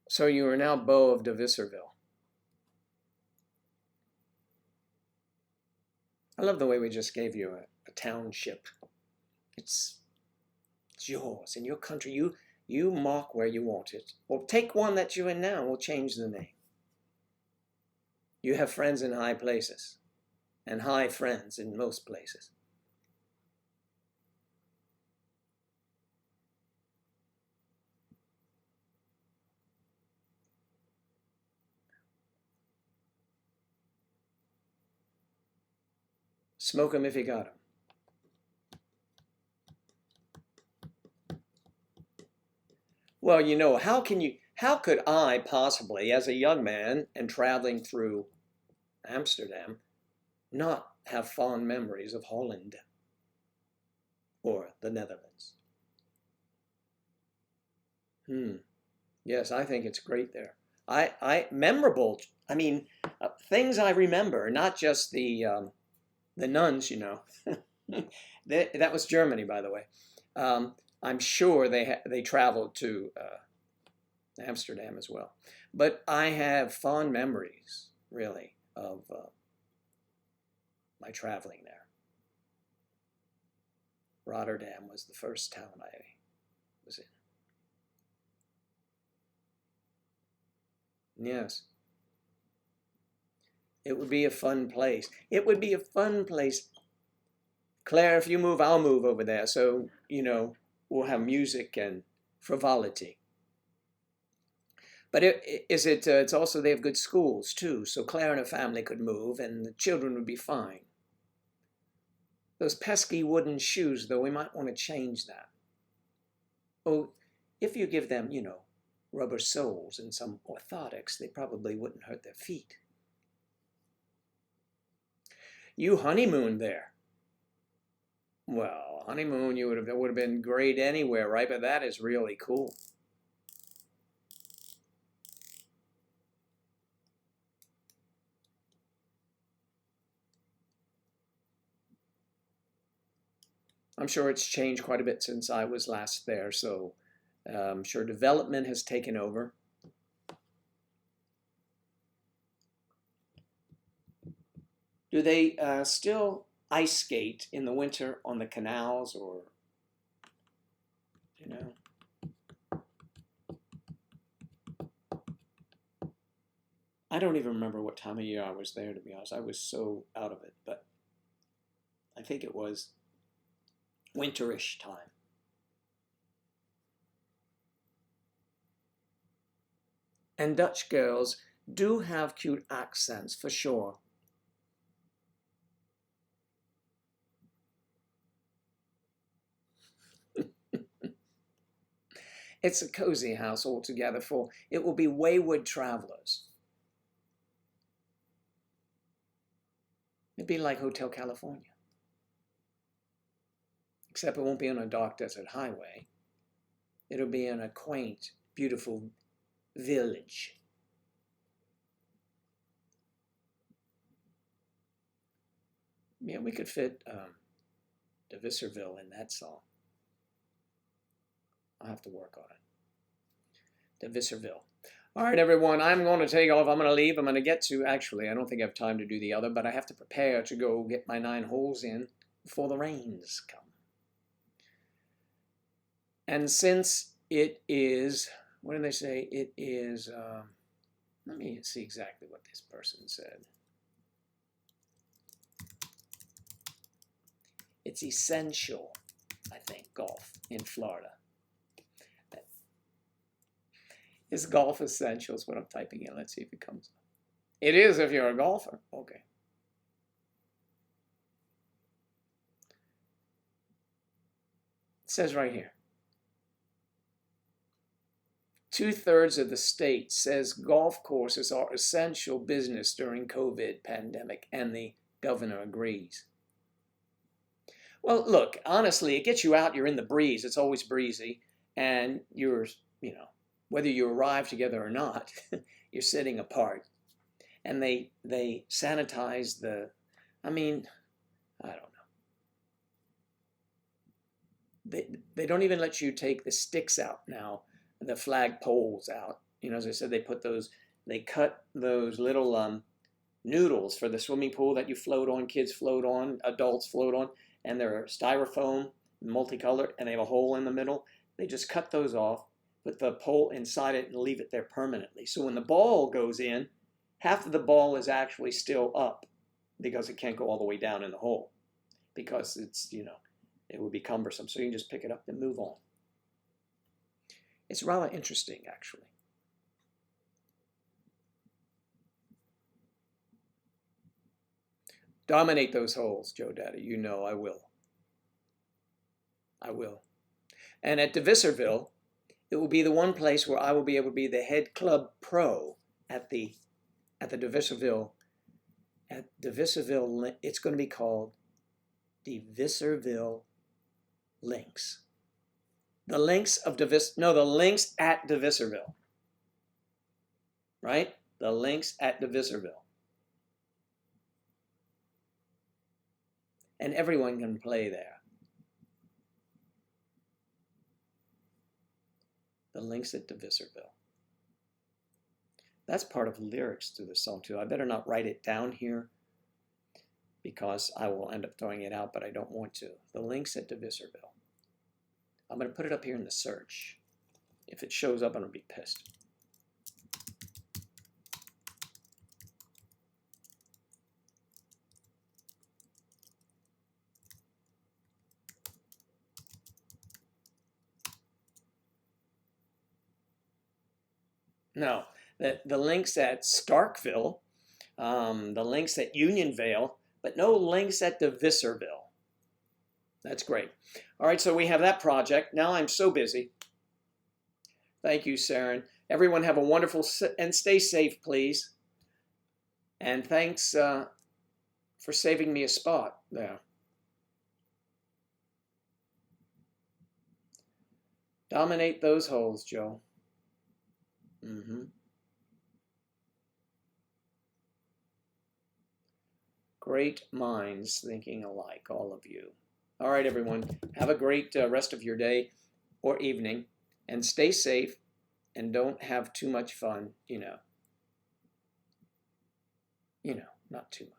So you are now Beau of de Visserville. I love the way we just gave you a township. It's yours, in your country. You mark where you want it. Or take one that you're in now, we'll change the name. You have friends in high places, and high friends in most places. Smoke 'em if you got 'em. Well, you know, how could I possibly, as a young man and traveling through Amsterdam, not have fond memories of Holland or the Netherlands? Yes, I think it's great there. Memorable. I mean, things I remember, not just the nuns, you know. That was Germany, by the way. I'm sure they traveled to Amsterdam as well. But I have fond memories, really, of my traveling there. Rotterdam was the first town I was in. Yes. It would be a fun place. It would be a fun place. Claire, if you move, I'll move over there. So, you know, we'll have music and frivolity. But it's also, they have good schools too. So Claire and her family could move and the children would be fine. Those pesky wooden shoes, though, we might want to change that. Oh, if you give them, you know, rubber soles and some orthotics, they probably wouldn't hurt their feet. You honeymooned there. Well, honeymoon, would have been great anywhere, right? But that is really cool. I'm sure it's changed quite a bit since I was last there, so I'm sure development has taken over. Do they still ice skate in the winter on the canals, or, you know? I don't even remember what time of year I was there, to be honest. I was so out of it, but I think it was winterish time. And Dutch girls do have cute accents, for sure. It's a cozy house altogether, for it will be wayward travelers. It'd be like Hotel California. Except it won't be on a dark desert highway. It'll be in a quaint, beautiful village. Yeah, we could fit De Visserville in that song. I'll have to work on it. De Visserville. All right, everyone, I'm going to take off. I'm going to leave. I'm going to get to, actually, I don't think I have time to do the other, but I have to prepare to go get my 9 holes in before the rains come. And since it is, what did they say? It is, let me see exactly what this person said. It's essential, I think, golf in Florida. Is golf essential is what I'm typing in. Let's see if it comes up. It is if you're a golfer. Okay. It says right here. 2/3 of the state says golf courses are essential business during COVID pandemic, and the governor agrees. Well, look, honestly, it gets you out. You're in the breeze. It's always breezy, and you're, whether you arrive together or not, you're sitting apart. And they sanitize the, I don't know. They don't even let you take the sticks out now, the flag poles out. As I said, they cut those little noodles for the swimming pool that you float on, kids float on, adults float on, and they're styrofoam, multicolored, and they have a hole in the middle. They just cut those off, put the pole inside it, and leave it there permanently. So when the ball goes in, half of the ball is actually still up because it can't go all the way down in the hole because it's, it would be cumbersome. So you can just pick it up and move on. It's rather interesting, actually. Dominate those holes, Joe Daddy. You know I will. I will. And at De Visserville, it will be the one place where I will be able to be the head club pro at the De Visserville. At De Visserville, it's going to be called De Visserville Links. The links of the links at De Visserville. Right? The links at De Visserville. And everyone can play there. The links at De Visserville. That's part of the lyrics to the song too. I better not write it down here because I will end up throwing it out, but I don't want to. The links at De Visserville. I'm going to put it up here in the search. If it shows up, I'm going to be pissed. No, the links at Starkville, the links at Unionvale, but no links at De Visserville. That's great. All right, so we have that project. Now I'm so busy. Thank you, Saren. Everyone have a wonderful, and stay safe, please. And thanks for saving me a spot there. Dominate those holes, Joe. Great minds thinking alike, all of you. All right, everyone. Have a great rest of your day or evening, and stay safe, and don't have too much fun, not too much.